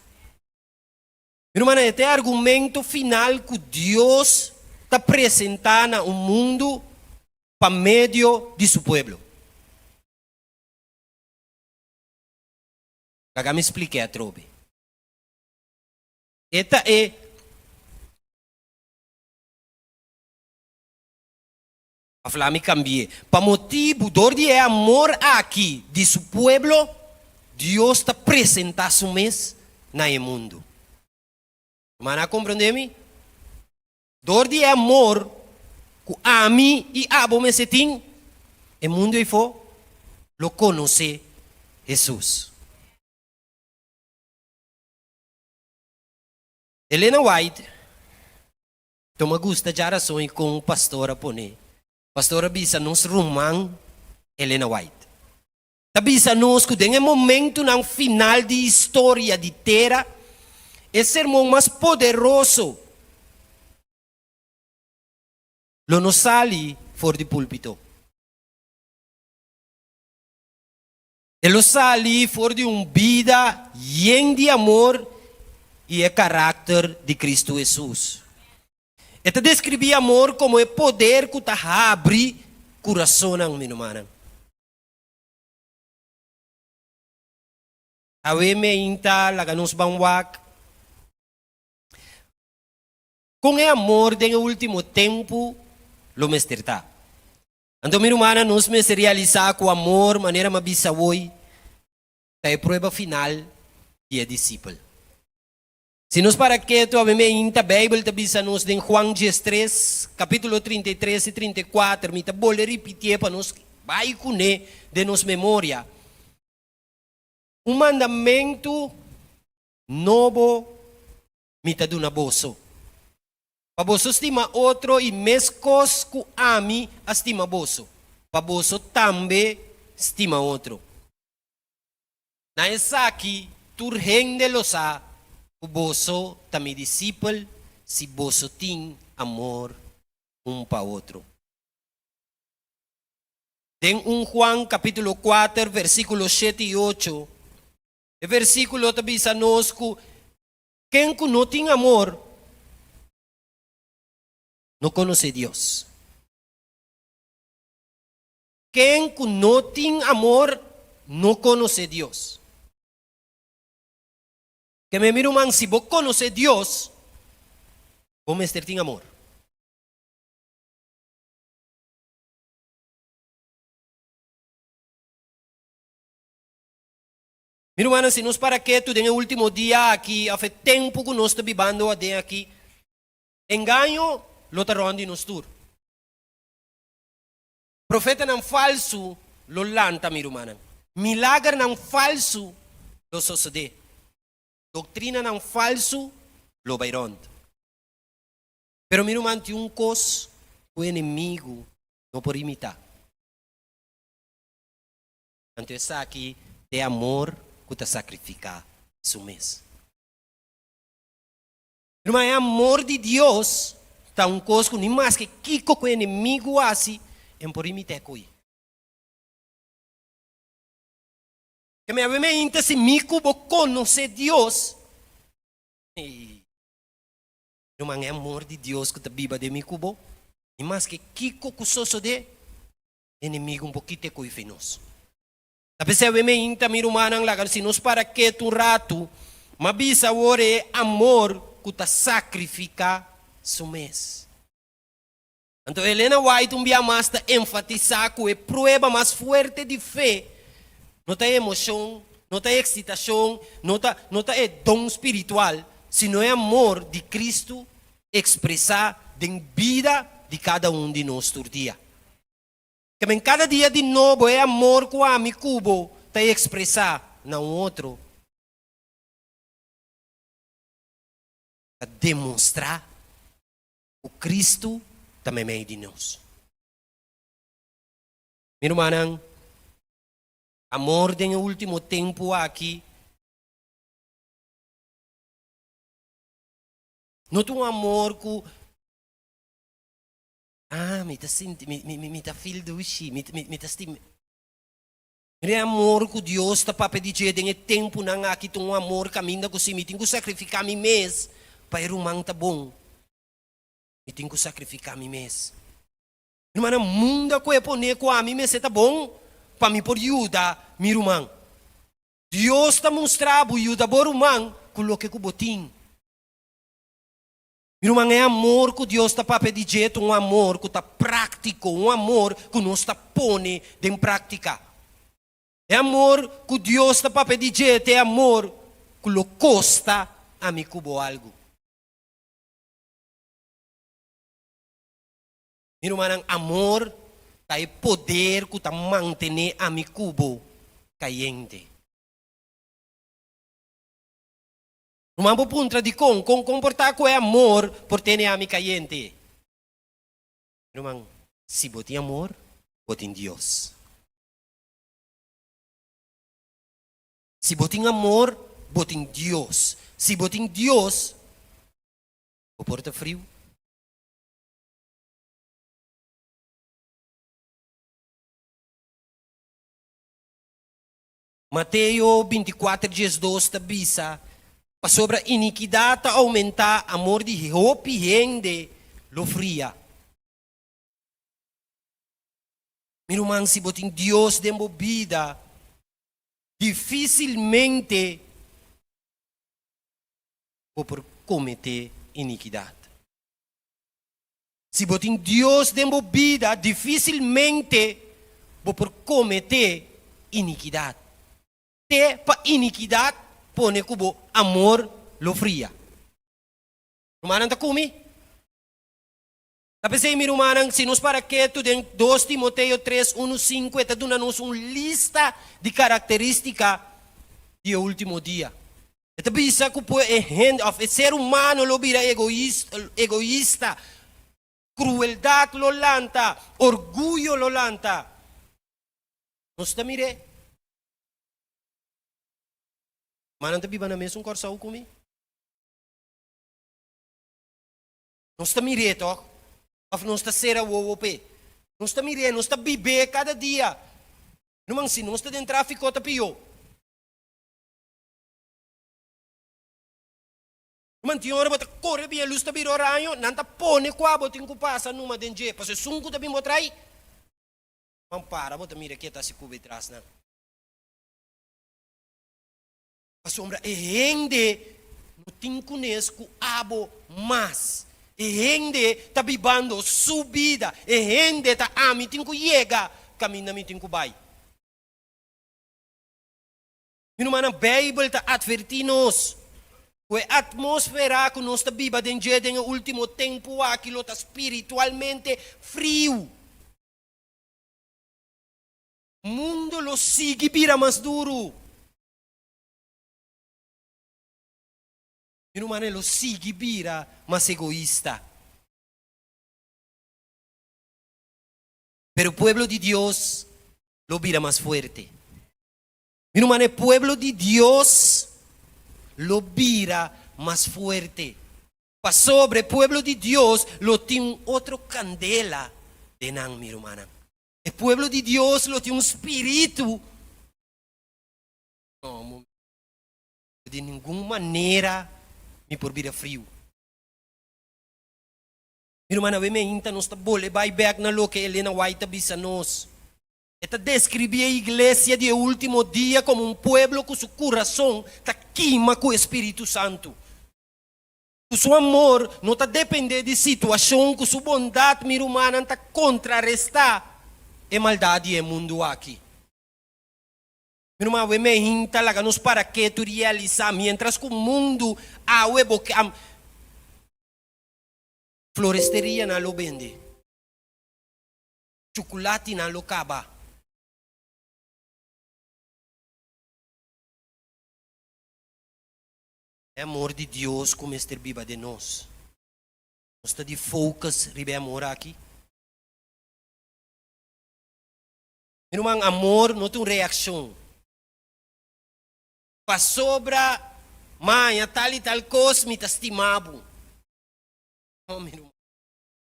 Meu irmão, este é o argumento final que Deus está apresentando ao mundo para meio de seu povo. Agora me expliquei a trobe. Esta é a falar me cambiei. Para motivo de amor aqui de seu povo, Deus está apresentando seu mês no mundo. Mas compreende-me? Dor de amor a mim e a bom mesetim, o mundo e fo lo conhece Jesus. Helena White toma gusta de oração com o pastor Apone. Pastor bisa nos rumang Helena White. Tabisa nos que tem um momento no final de história de terra, é sermão mais poderoso. Lo nos sali for di pulpito. E lo sali for di vida llena de amor e o caráter de Cristo Jesus. E te descrevi amor como o poder que te abre coração, meu irmão. Awe me inta laganos bangwak. Com o amor do último tempo, lo mesterta. Então, minha irmã, nós me realizar com amor, maneira mabisa hoje, é a prova final de discípulo. Se nos para que tu a Bíblia te bisa nos em Juan 3, capítulo 33 e 34, me te vou repetir para nos vai com de nos memória. Um mandamento novo me te duna boso. Para você estima outro e mescos que ami estima boso. Para você também estima outro. Na essa aqui, turheng lo sa, o boso também discípulo, se boso tem amor um para outro. Tem Juan capítulo 4, versículos 7 e 8. O versículo te bisa nos que quem não tem amor, não conhece Deus. Quem não tem amor, não conhece Deus. Que me miro man, se você conhece Deus, como este tem amor. Meu irmão, se nos para que tu tem o último dia aqui, há tempo que nós estamos vivendo aqui, engano, lo taron di nos tur. Profeta ng falso, lo lanta mi rumanan. Milagre ng falso, lo sucede. Doctrina ng falso, lo bayron. Pero mi ruman ti un cos, o inimigo, no por imitar. Entonces aqui, de amor, que te sacrifica su mes. Irmão, é amor de Deus, tá um coisa que nem mais que kiko com o inimigo assim, em por imitar coi. Que me obviamente se mico bo conhecer Deus, No man é amor de Deus que tá viva de mi cubo. E mais que kiko kusoso de inimigo um pouquinho ko ifinos. Tapi sa me inta mi rumanang lagar sinos para que tu rato mabisa ore amor kuta sacrifica sumes. Então Helena White mais ta enfatizar que a prueba mais forte de fé não tá emoção, não tá excitação, não tá dom espiritual, sino é amor de Cristo expressar em vida de cada de nós todo dia. Que em cada dia de novo é amor que a mi cubo tá expressar na outro. A demonstrar o Cristo também meio de nós. Meu irmão, amor no último tempo aqui não é um amor que me tá feel dushi, me tá stim. É amor que Deus está para pedir em tempo não aqui um amor caminho que se me tenho que sacrificar mi mês para ir humano tá bom. Me tenho que sacrificar mi mês. Irmã, mundo que é poner com a mim mês tá bom para me por ajuda, mi irmão. Deus está mostrando ajuda por humano coloque com botim. Irmão, é amor que Deus está para pedir, um amor que está prático, um amor que nós está pone em prática. É amor que Deus está para pedir, é amor que lo custa a mim cubo algo. Irmão, amor é poder que está manter a mim cubo caiente. Não há ponto de comportar com amor por ter a mi caliente. Irmão, se botem amor, botem Deus. Se botem amor, botem Deus. Se botem Deus, o porta frio. Mateus 24, 12, tabisa. Sobre a iniquidade aumentar, amor de roupa rende lo fria. Meu irmão, se botem Deus de vida, dificilmente vou por cometer iniquidade. Se botem Deus de vida, dificilmente vou por cometer iniquidade. Te pa iniquidade pone kubo amor lo fria. Rumanang takumi. Tapos mi rumanang sinus para que tu den 2 Timoteo 3, 1, 5 eta duna-nos lista de característica de último dia. Eta bisa ko po hand of ser humano lo bira egoísta, crueldad lo lanta, orgullo lo lanta. Nos mire. Manang tabi ba na mesong korsaw kumi? Nós está mireto, of nós está sera wowope. Nós está mire, nós está bibe cada dia. Numang si nós está den tráfico tapio. Numang tiyon ba ta corre bia luz tabi rorayo, nanta pone kwa boting ko pasa numa denje, paso sungko tabi mo try. Mampara mo ta mire kita si kubi tras na. A sombra rende no tincunesco abo mas rende tá bibando subida rende tá ami tinku yega caminha mi tinku bai. Mino mana Bible tá advertinos o atmosfera que nós tá biba dentro do último tempo aquilo tá espiritualmente frio. Mundo lo sigue vira mais duro. Meu irmão, lo sigue vira mais egoísta. Pero o pueblo de Deus lo vira mais fuerte. Meu irmão, o pueblo de Deus lo vira mais fuerte. Para sobre o pueblo de Deus lo tem outro candela de nan, meu irmão. O pueblo de Deus lo tem espírito. No, de nenhuma maneira mi por vida frio. Meu irmão, we me hinta nos tabole, vai back na lo que Helena White bisa nos. Esta descrevia a igreja de último dia como um pueblo com seu coração está queima com o Espírito Santo. O seu amor não está dependendo de situação, com sua bondade, meu irmão, está contrarrestar a maldade do mundo aqui. Meu irmão, we me hinta lá nos para que tu realizar, mientras que o mundo a boca floresteria na lo vende, chocolate na lo caba. É amor de Deus como este viva de nós. Nós está de focus, ribe amor aqui. Meu irmão, amor não tem reação. Para sobra, mãe, tal e tal coisa, me está estimado. Oh, meu irmão.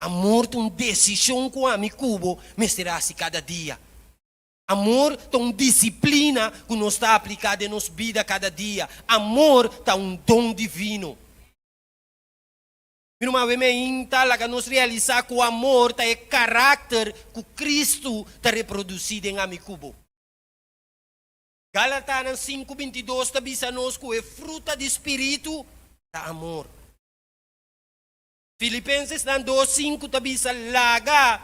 Amor tem uma decisão com a mi cubo, me será assim cada dia. Amor tem uma disciplina que nós está aplicada em nossa vida cada dia. Amor tem um dom divino. Meu irmão, me inta lá que nós realizar que o amor tem o caráter que Cristo está reproduzido em a mi cubo. Galatanas 5:22 está dizendo nos que é fruta do Espírito da amor. Filipenses 2:5 está dizendo laga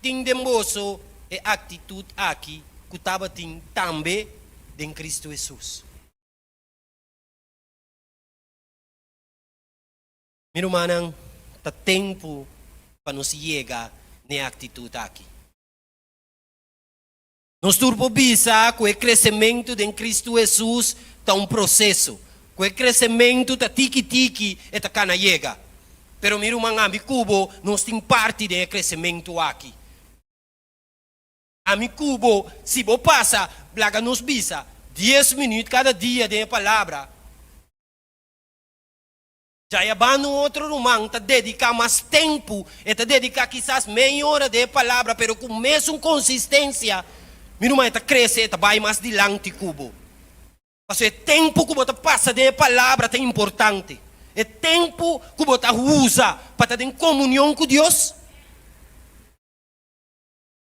tindemboso e atitude aqui que estava também em Cristo Jesus. Meu irmão, está tempo para nos chegar na atitude aqui. Nós turbo bisa que o crescimento em Cristo Jesus está um processo. Que o crescimento está tiki-tiki e está cana chega. Pero meu irmão, a mi cubo, nós temos parte do crescimento aqui. A mi cubo, se você passa, blaga nos bisa, 10 minutos cada dia de palavra. Já é bom outro irmão, está dedicar mais tempo, está dedicar quizás meia hora de palavra, pero com mesma consistência, meu irmão, está crescer, está vai mais dilante cubo. Mas o tempo que você passa de palavra é importante. É tempo que você usa para estar em comunhão com Deus.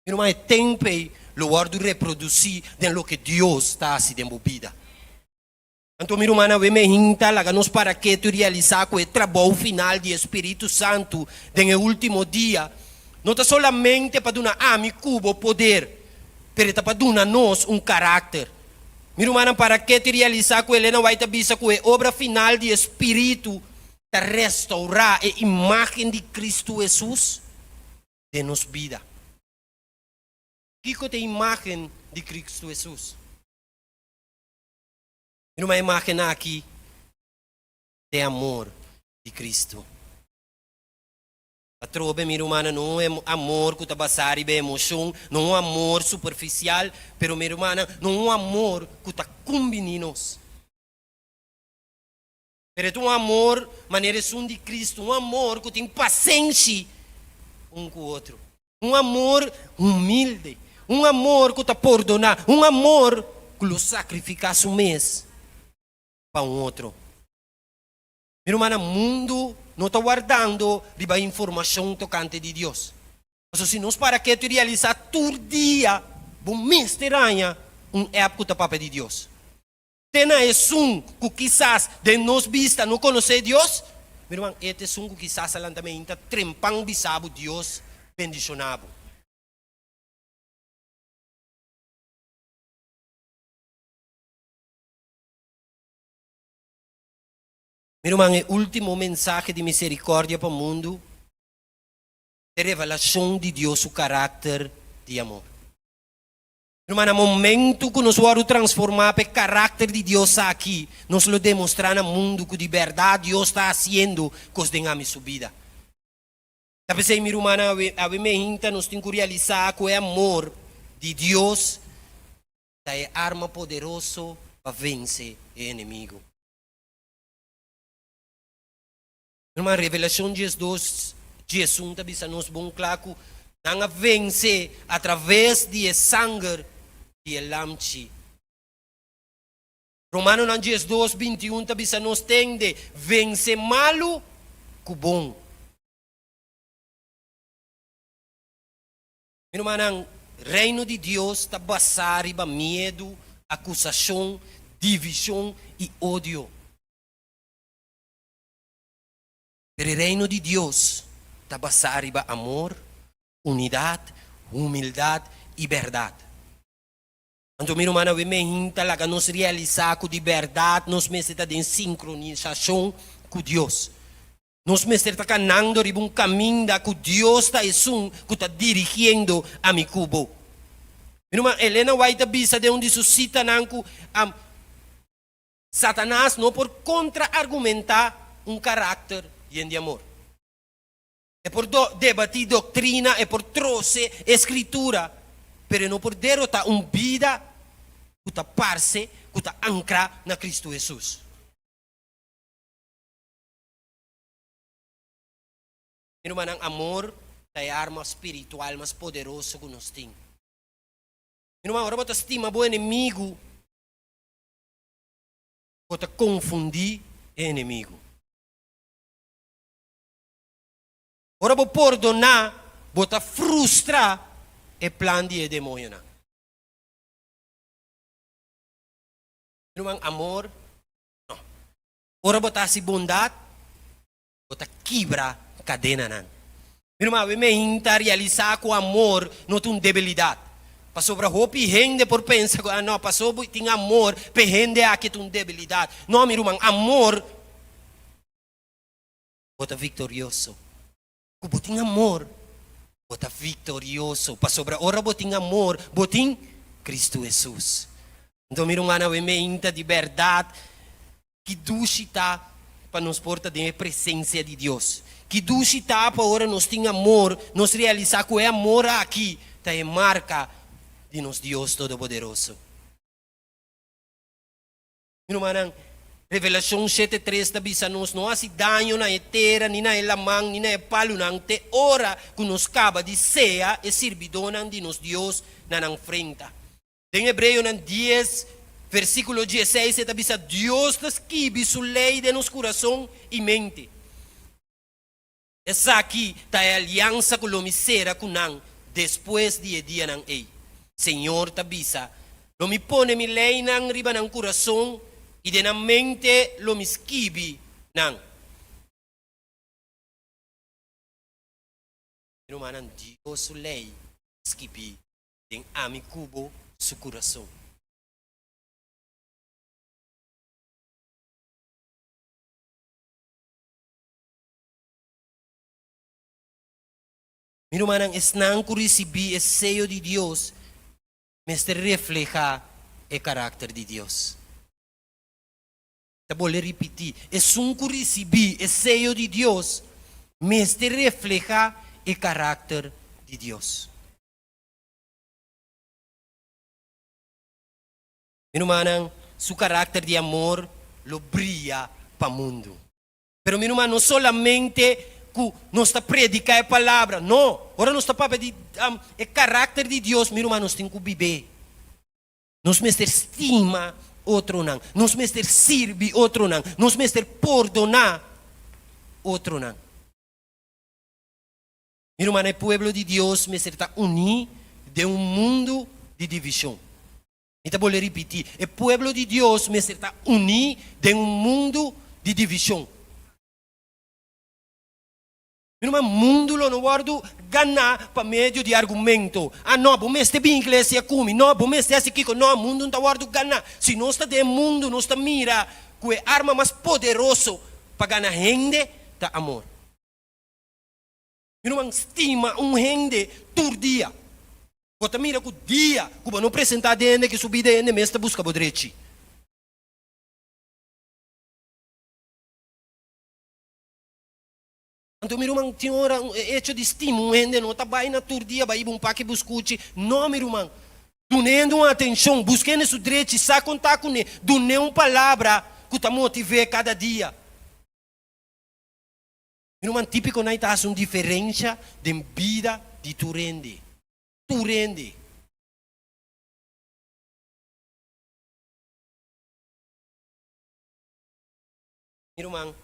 Meu irmão, é tempo lugar de reproduzir do que Deus está assim em vida. Então, meu irmão, eu me hinta lá nos para que tu realizar com o trabalho final do Espírito Santo no último dia. Não é somente para dar a mi cubo poder, mas para dar a nós caráter. Meu irmão, para que te realizar com ele, não vai te avisar com a obra final do Espírito para restaurar a imagem de Cristo Jesus de nossa vida. Que é a imagem de Cristo Jesus? Uma imagem aqui de amor de Cristo. A trobe, minha irmã, não é amor que está basado em emoção, não é amor superficial, pero minha irmã, não é amor que está combinando. Pero é um amor, maneira de Cristo, um amor que tem paciência um com o outro. Um amor humilde, um amor que está perdonar, um amor que lo sacrificasse um mês para um outro. Meu irmão, o mundo não está guardando a informação tocante de Deus. Mas se nós para que tu realizar todo dia, bom mês teranha, época da papai de Deus. Tena é que quizás de nós vista não conhecer Deus, meu irmão, este é que quizás ela também está trempando bisabo Deus bendicionado. Meu irmão, é o último mensagem de misericórdia para o mundo, de revelação de Deus, o caráter de amor. Meu irmão, no momento que nós vamos transformar o caráter de Deus aqui, nós lo demonstrar no mundo que de verdade Deus está fazendo coisas em sua vida. Talvez, meu irmão, a mente nós temos que realizar que o amor de Deus é arma poderosa para vencer o inimigo. Uma revelação de Jesus, está nos bom claro, não vence através de sangue de lamchi. Romano nan 2:21 tabi sa nos tende, vence malo ku bom. Minumanang reino de Deus está basado em medo, acusação, divisão e ódio. Pero o reino de Deus está basado em amor, unidade, humildade e verdade. Quando minumana we mehinta laga nos realizar com de verdade, nos meseta em sincronização com Deus. Nos meseta canando de um caminho da que Deus está que está dirigindo a mi cubo. Minuma Helena White bisa de onde suscita nanku Satanás não por contra-argumentar caráter de amor. É por debatir doutrina, é por trouxe escritura, pero não por derrotar vida que está parce, que está ancra na Cristo Jesus. Minuma ang amor é a arma espiritual mais poderosa que nós temos. Minuma ora bota estima bo inimigo, bota confundir inimigo. Ora bo perdonar, bota frustrar e plan de demônio na. Minuma ang amor, no. Ora bota si bondade, bota quebra cadena nan. Minuma we mehinta realizar com amor não tem debilidade. Passou para hopi gente por pensar que não passou tem amor, pe gente aqui tem debilidade. Não, minuma amor bota vitorioso. Kubo tem amor bota vitorioso. Passou para ora botin amor, botin Cristo Jesus. Então minuma na we mehinta de verdade que dushita para nos porta de presença de Deus. Que dushi tapa ora nos tem amor, nos realizar que é amor aqui, tá é marca de nos Deus Todo-Poderoso. Minumanang, Revelação 7:3 tabi sa nos não há dano na etera, ni na elamang, ni na epalunang, te ora que nos caba de sea e servidonang de nos Deus na nang frenta. Em Hebreu 10, versículo 16, tabi sa Deus tas kibi su lei de nos coração e mente. Essa aqui está a aliança com o misera com nang depois de dia nang ei. Senhor tabisa, lo mi pone mi lei nang riba nang coração e de na mente lo mi skibi nang. Inumanan Dios su lei skibi den ami kubo su coração. Minumanang esnang ko recebi o sello de Deus, mas refleja o caráter de Deus. Vou repetir, um que recebi o sello de Deus, mas refleja o caráter de Deus. Minumanang, su caráter de amor lo brilha para o mundo. Pero minuman, não solamente nós está predicar a palavra, não. Ora nós está para pedir o caráter de Deus, meu irmão, nós temos que viver. Nós mestre estima outro não, nós mestre serve outro não, nós mestre perdonar outro não. Meu irmão, o povo de Deus mestre está unido de mundo de divisão. Então vou repetir, o povo de Deus mestre está unido de mundo de divisão. Numa mundo lo não guardo ganhar para meio de argumento. Ah não, bom este bem igreja come, não, bom este assim que não, mundo não tá guardo ganhar. Se nós está de mundo, nós está mira que é arma mais poderoso para ganhar gente, tá amor. Numa estima gente todo dia. Quando mira que dia, que não apresentar dentro que subir dentro, mesmo busca bodrechi. Então, meu irmão, tinha hora, hecho de estímulo, gente, não está bem na turdia, vai ir um paque buscute. Não, meu irmão, donando uma atenção, buscando seu direito, sabe contar com ele, donando uma palavra que te motive cada dia. Meu irmão, típico, não está uma diferença de vida de tu rende. Tu rende. Irmão,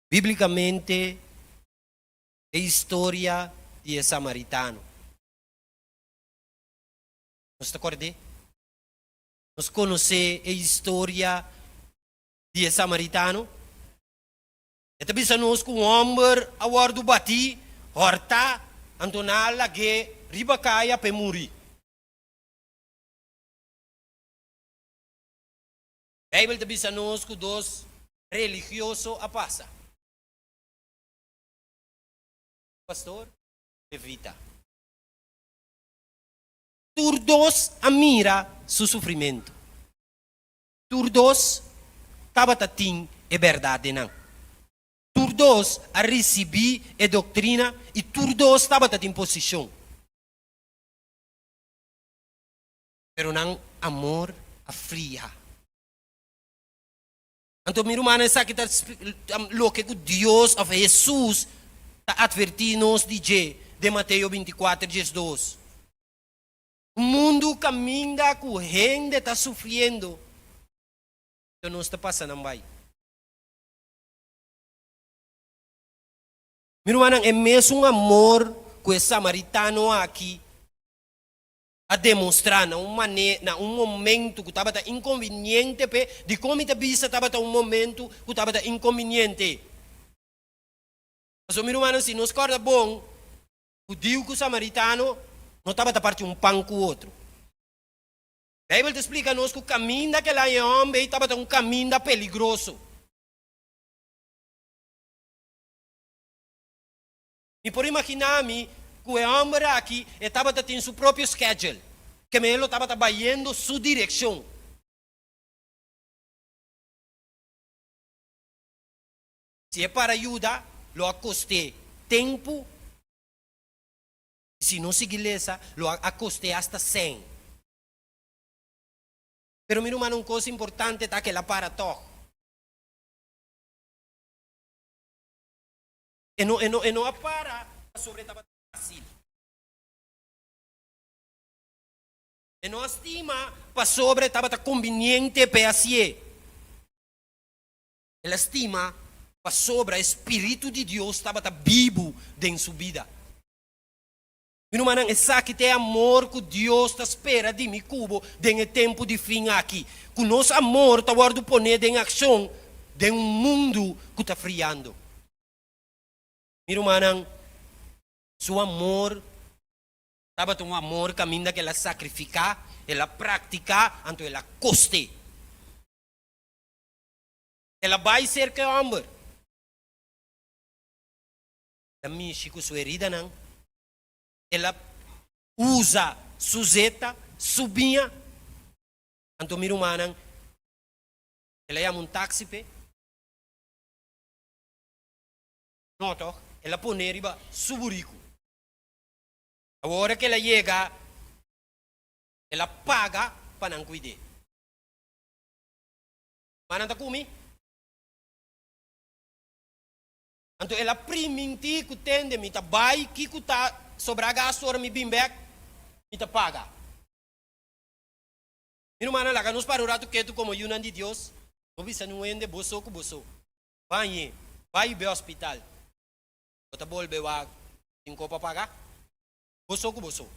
biblicamente, a história de samaritano. Nós acordamos? Nós conhecemos a história de samaritano? E também nós com o homem a guardo bati, horta, antonala que ribacaia para morrer. A Bíblia também nós com dois religiosos a passa. Pastor, evita. Todos admira seu sofrimento. Todos tabatatim é verdade não. Todos a receber a doutrina e todos tabatatim posição. Pero não amor a fria. Então, meu irmão, essa que está lo que Deus of Jesus está advertindo-nos de Mateus 24, 12. O mundo caminha com gente está sofrendo. Então não está passando mais. Meu irmão, é mesmo um amor que o samaritano aqui a demonstrar na um momento que estava inconveniente de como a vista estava um momento que estava inconveniente. Mas meu irmão, se nos acorda bom, o Deus que o samaritano não estava a partir um pão com o outro. A Bíblia explica-nos que o caminho daquele homem estava um caminho peligroso. E por imaginar-me que o homem aqui estava tendo seu próprio schedule, que ele estava trabalhando sua direção. Se é para ajudar, lo acostei tempo. Se não seguir essa, lo acostei hasta 100. Pero meu irmão, uma coisa importante é que ela para todo. E não para sobre estava fácil. E não estima para sobre estava conveniente para assim. Ela estima para sobre o Espírito de Deus estava vivo em sua vida. Meu irmão, essa que tem amor que Deus está espera de mim cubo em tempo de fim aqui. Que o nosso amor está guardado poner em ação de um mundo que está friando. Meu irmão, seu amor estava um amor caminho que ela sacrificar, ela praticar, então ela custe. Ela vai ser que homem. Ela mexe com sua herida, não. Ela usa sujeta, subia. Então, meu irmão, ela chama um táxi, noto, ela põe riba suburico. A hora que ela chega, ela paga para não cuidar. Mas não está comigo? Então, ela priminti que tende, me tá vai, que tá sobra gasto, ora me bimbek, me tá paga. Meu irmão, ela nos para o rato que tu como yunan de Deus, não bisa não ende, boso com boso. Vai ao hospital. Bota bolbe wa, tem para pagar? Boso com boso.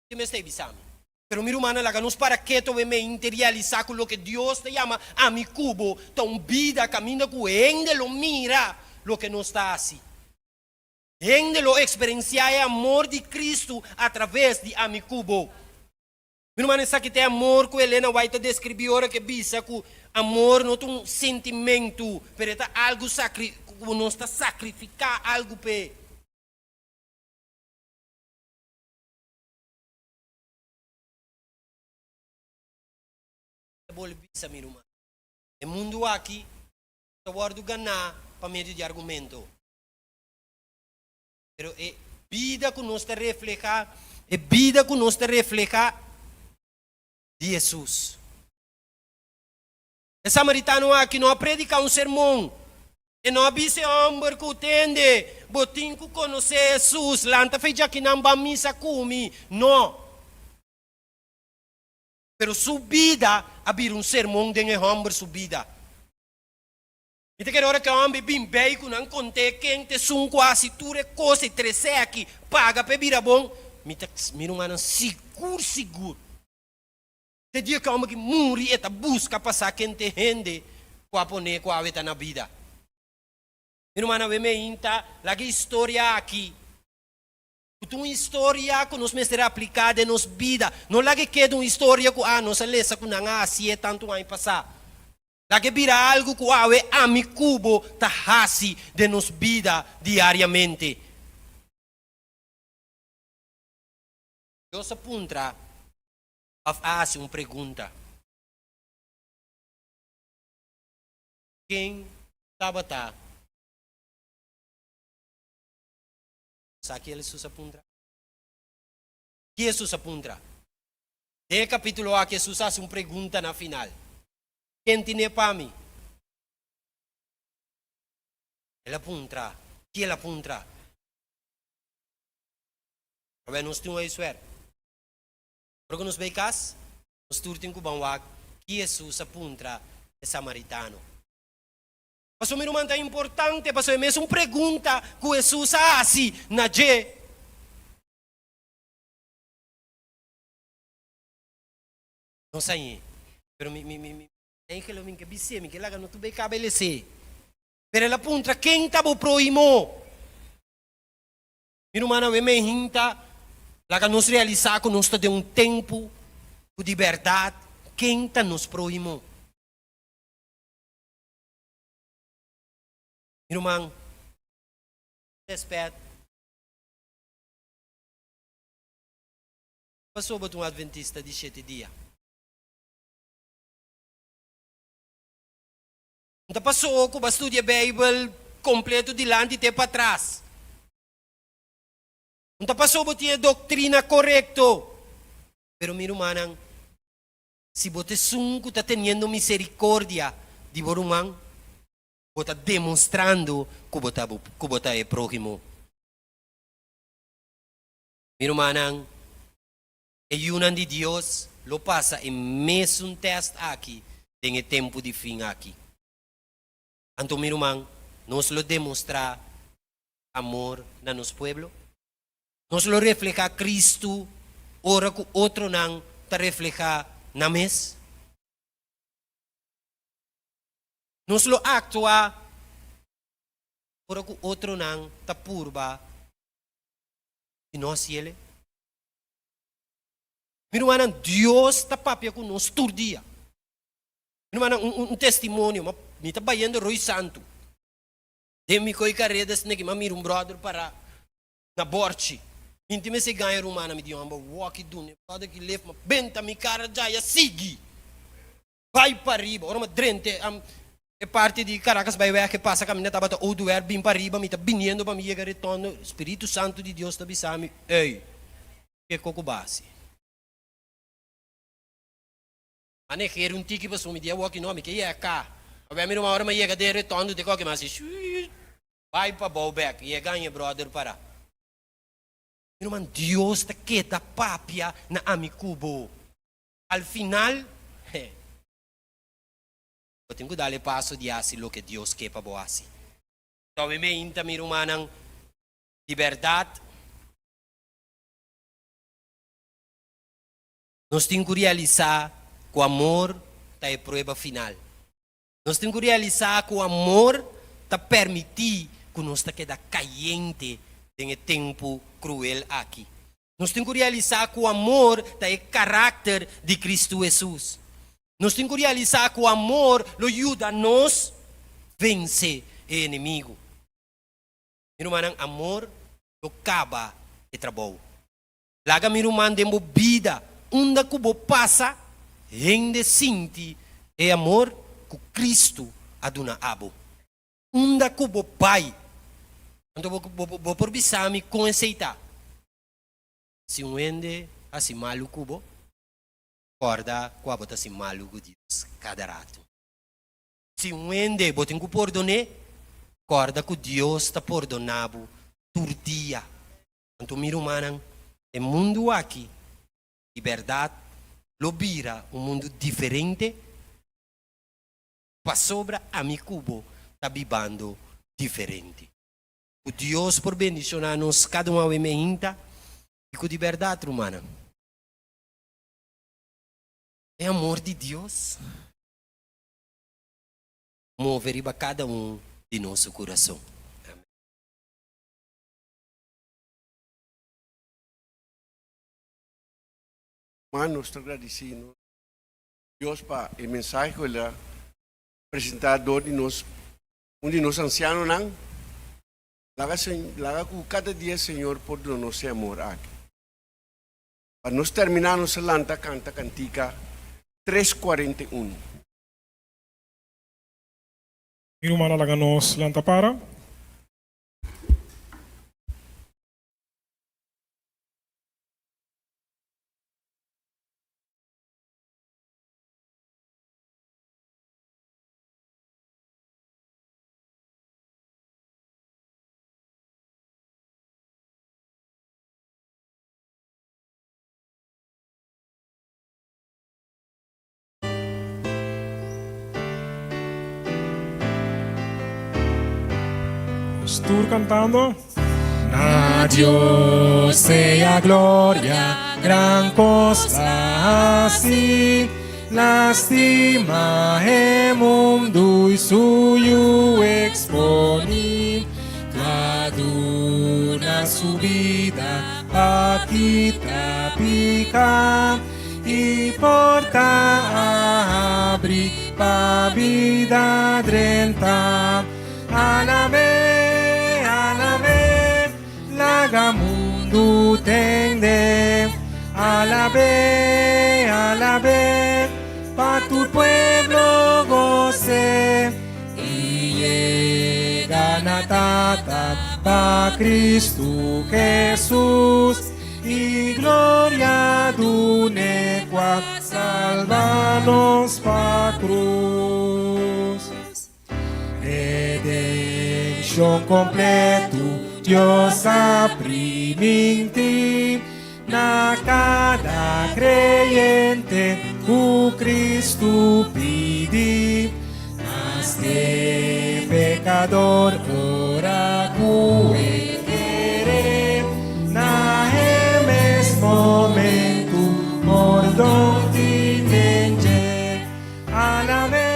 Que me está bisami. Pero meu irmão, ela nos para que tu me interiorizar com o que Deus te chama a mi cubo, tão vida caminha com ende lo mira. Lo que não está assim. Ainda lo experienciar o amor de Cristo através de amicubo. Meu irmão, sabe que tem amor que Helena White descreveu ora que bisa que amor não é um sentimento, pero é algo não está sacrificar algo pe. Boleh bisa meu irmão. O mundo aqui está guardando ganhar para meio de argumento. Pero é vida que nós te refleja, é vida que nós te refleja de Jesus. O samaritano aqui não predica um sermão, E não abise homem que tende, botin que conhecer Jesus, lanta feija que não va misa kumi, não. Pero subida, abrir um sermão de homem subida. E te quero hora que o homem bem bem com não conte quem te sum quase ture coisa trece aqui, paga para vir a bom, mira um ano seguro. Te dia que o homem que morre eta busca passar quem te rende, com a pone com a veta na vida. Mira uma vez me inta, lá que história aqui. Uma história que nos será aplicada em nossa vida. Não lá que queda uma história que nossa lesa que não há assim tanto ano passar. Lá que vira algo que a mi cubo ta hasi de nossa vida diariamente. Eu se apunta a fazer uma pergunta. Quem estava tá? Sabe ele Jesus apunta? Que Jesus apunta? Tem capítulo A que Jesus faz uma pergunta na final. Quem tem para mim? Ele apunta. Que ele apunta? Agora nós temos isso é. Porque nos beicas, nós turtim com o banwag que Jesus apunta é samaritano. Pastor, meu irmão, é importante, pastor, é mesmo uma pergunta que Jesus faz na G. Não sei, pero é que eu me quebisse, me que lá não tu bem cabelece. Pero ela apunta quem estava proimo. Meu irmão, é me hinta, lá que nós realizar que nós de um tempo de verdade, quem está nos proimo. Irmão, respeito. Passou para um adventista de 7 dias. Então passou que estudia a Bíblia completo de lá e até para trás. Então passou para ter doutrina correta. Pero meu irmão, se você está tendo misericórdia de você irmão, você está demonstrando que você é próximo. Meu irmão, a união de Deus lo passa em mesmo teste aqui, em tempo de fim aqui. Então, meu irmão, nós lo demonstrar amor na nosso povo. Nós lo reflejar Cristo, ora que outro não está reflejar na mesa. Nós lo actuar, ora que outro não está purba e nós ele. Meu irmão, Deus está papia com nós todo dia. Meu irmão, um testemunho, me está baiando Rui Santo. Demi coi carredas, né, que me um brother para na borte. Intime se ganha rumana, me diz, walk dune, brother que leva, benta mi cara já e sigue. Vai para riba, ora uma drente, é parte de Caracas, vai ver que passa caminhando, estava ou do ar, bem para riba, me está vindo para mim, e retorno, Espírito Santo de Deus está bisando, ei, que coco base. Ane quer um tique para sumir dia walk nome que é cá. Agora me uma hora me chega de retorno de qualquer mais. Vai para Bowback e ganha brother para. Irmão, Deus te queda papia na amicubo. Al final, eu tenho que dar passo de assim o que Deus quer para boas. Então me inta meu irmão de verdade. Nós temos que realizar que o amor está a prova final. Nós temos que realizar que o amor está permitir que nós está queda caliente em tempo cruel aqui. Nós temos que realizar que o amor está o caráter de Cristo Jesus. Nós temos que realizar que o amor lo ajuda a nós vencer o inimigo. Meu irmão, amor lo acaba de trabalho. Laga meu irmão de vida, onde que você passa, rende sinti é amor que Cristo aduna abo. Onde que você vai, quando você por bisami com aceitar. Se um ende assim malu cubo, corda quando você assim malu com Deus cada rato. Se um ende você tem que perdonar, Recorda que Deus está perdonando por dia. Quando mira humano, o mundo aqui, de verdade, lo vira um mundo diferente. Para sobra a mi cubo, está vivendo diferente. O Deus por bendicionar-nos, cada uma vez mais, e que de verdade, humana, é amor de Deus. Mover para cada de nosso coração. Amém. Mano, estou agradecido. Deus para o mensagem que ele apresentado de nós, de nós ancianos, não? Laga com cada dia, Senhor, por nosso amor aqui. Para nós terminar nossa lanta, canta cantica 3:41. Irmã Laganos Lanta para. Tour cantando. A Dios sea gloria, gran cosa así. Lástima el mundo y suyo exponí. Aduna su vida, aquí pica y porta abrir pa vida drenta. Alabe, laga mundo tende. Alabe, pa tu pueblo goce. Y llega Natata pa Cristo Jesús. Y gloria dune qua salvanos pa cruz. Redención completo, Dios apriminti, na cada creyente, o Cristo pidi, mas que pecador ora quere, na mesmo momento, por donde nenge, alabe,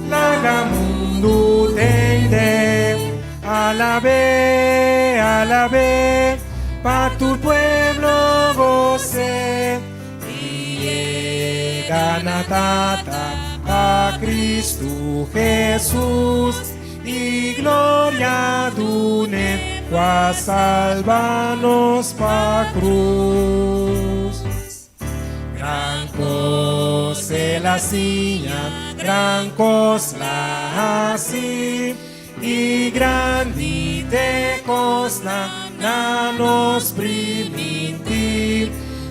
laga mundo tende, alabe, pa tu pueblo goce, y llega Natata a Cristo Jesús, y gloria dune, qua salvanos pa cruz. Gran cosa la signa, gran cosa la así, y grandite cosa la nos priminti,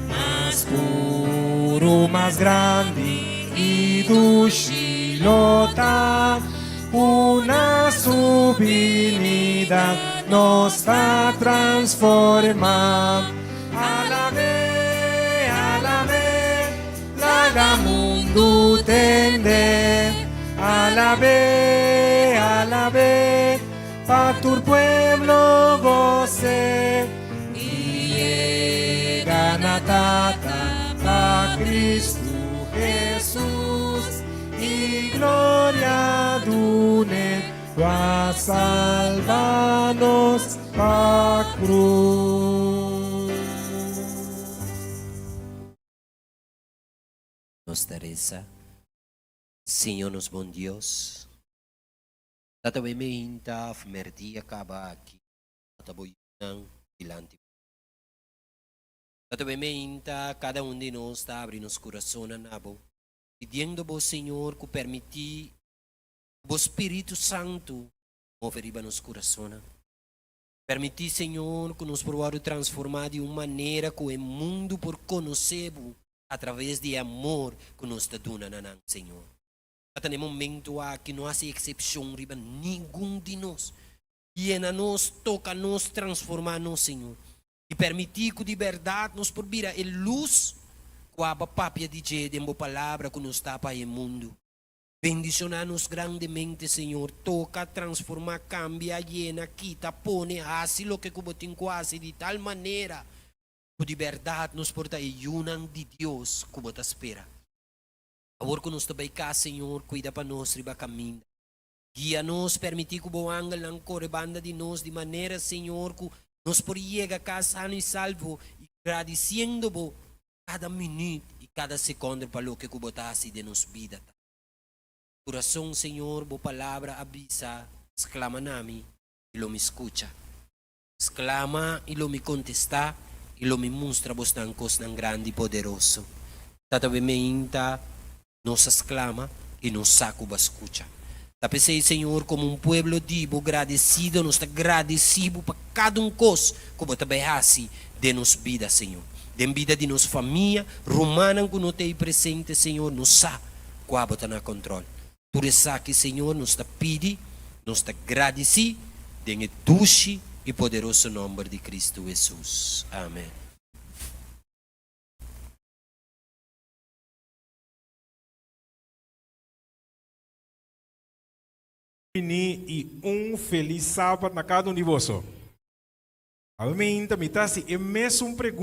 más puro, más grande, y dushilota, una subinidad nos está transformando. Alabe, laga mundo tende, alabe, pa tu pueblo goce, y llega Natata pa Cristo Jesús, y gloria dune, qua salvanos pa cruz. Nos Teresa, Senhor nos bom Deus, Tata me inta merdi acaba aqui, Tata boiang dilante. Tata me inta cada de nós está abrindo os corações na nabo, pedindo ao Senhor que permitir o Espírito Santo mover nos corações. Permitir, Senhor, que nos provar transformar de uma maneira que o mundo por conhecer através de amor que nos está dando, Senhor. Até no momento que não há exceção, riba, nenhum de nós. Llena-nos, toca-nos, transforma-nos, Senhor. E permitir que de verdade nos por vir a luz com a papia de Jé, de uma palavra que nos tapa o mundo. Bendicionar-nos grandemente, Senhor. Toca, transforma, cambia, llena, quita, pone, hace lo que cubotin quase de tal maneira que de verdade nos porta e unan de Deus como te espera. Agora que nos também cá, Senhor, cuida para nós, riba caminho. Guia-nos, permitir que o bom ángel não corre banda de nós, de maneira, Senhor, que nos por llegar cá sano e salvo, e agradecendo cada minuto e cada segundo para o que o botasse de nos vida. Coração, Senhor, boa palavra avisa, exclama nami, e lo me escucha. Exclama e lo me contesta, e lo me mostra vos tancos ng grande e poderoso. Tatawe me inta, nos exclama e nos saco bascucha. Tapesei, Senhor, como um pueblo divo, agradecido, nos agradecido para cada coisa como tabehasi de nos vida, Senhor. De vida de nos família, romana que não tem presente, Senhor, nos sa, quabo está na controle. Por isso que, Senhor, nos está pedi, nos está agradeci, de doce e poderoso nome de Cristo Jesus. Amém. E feliz sábado na cada um de vocês. Amém. Também está se é mesmo pergunta.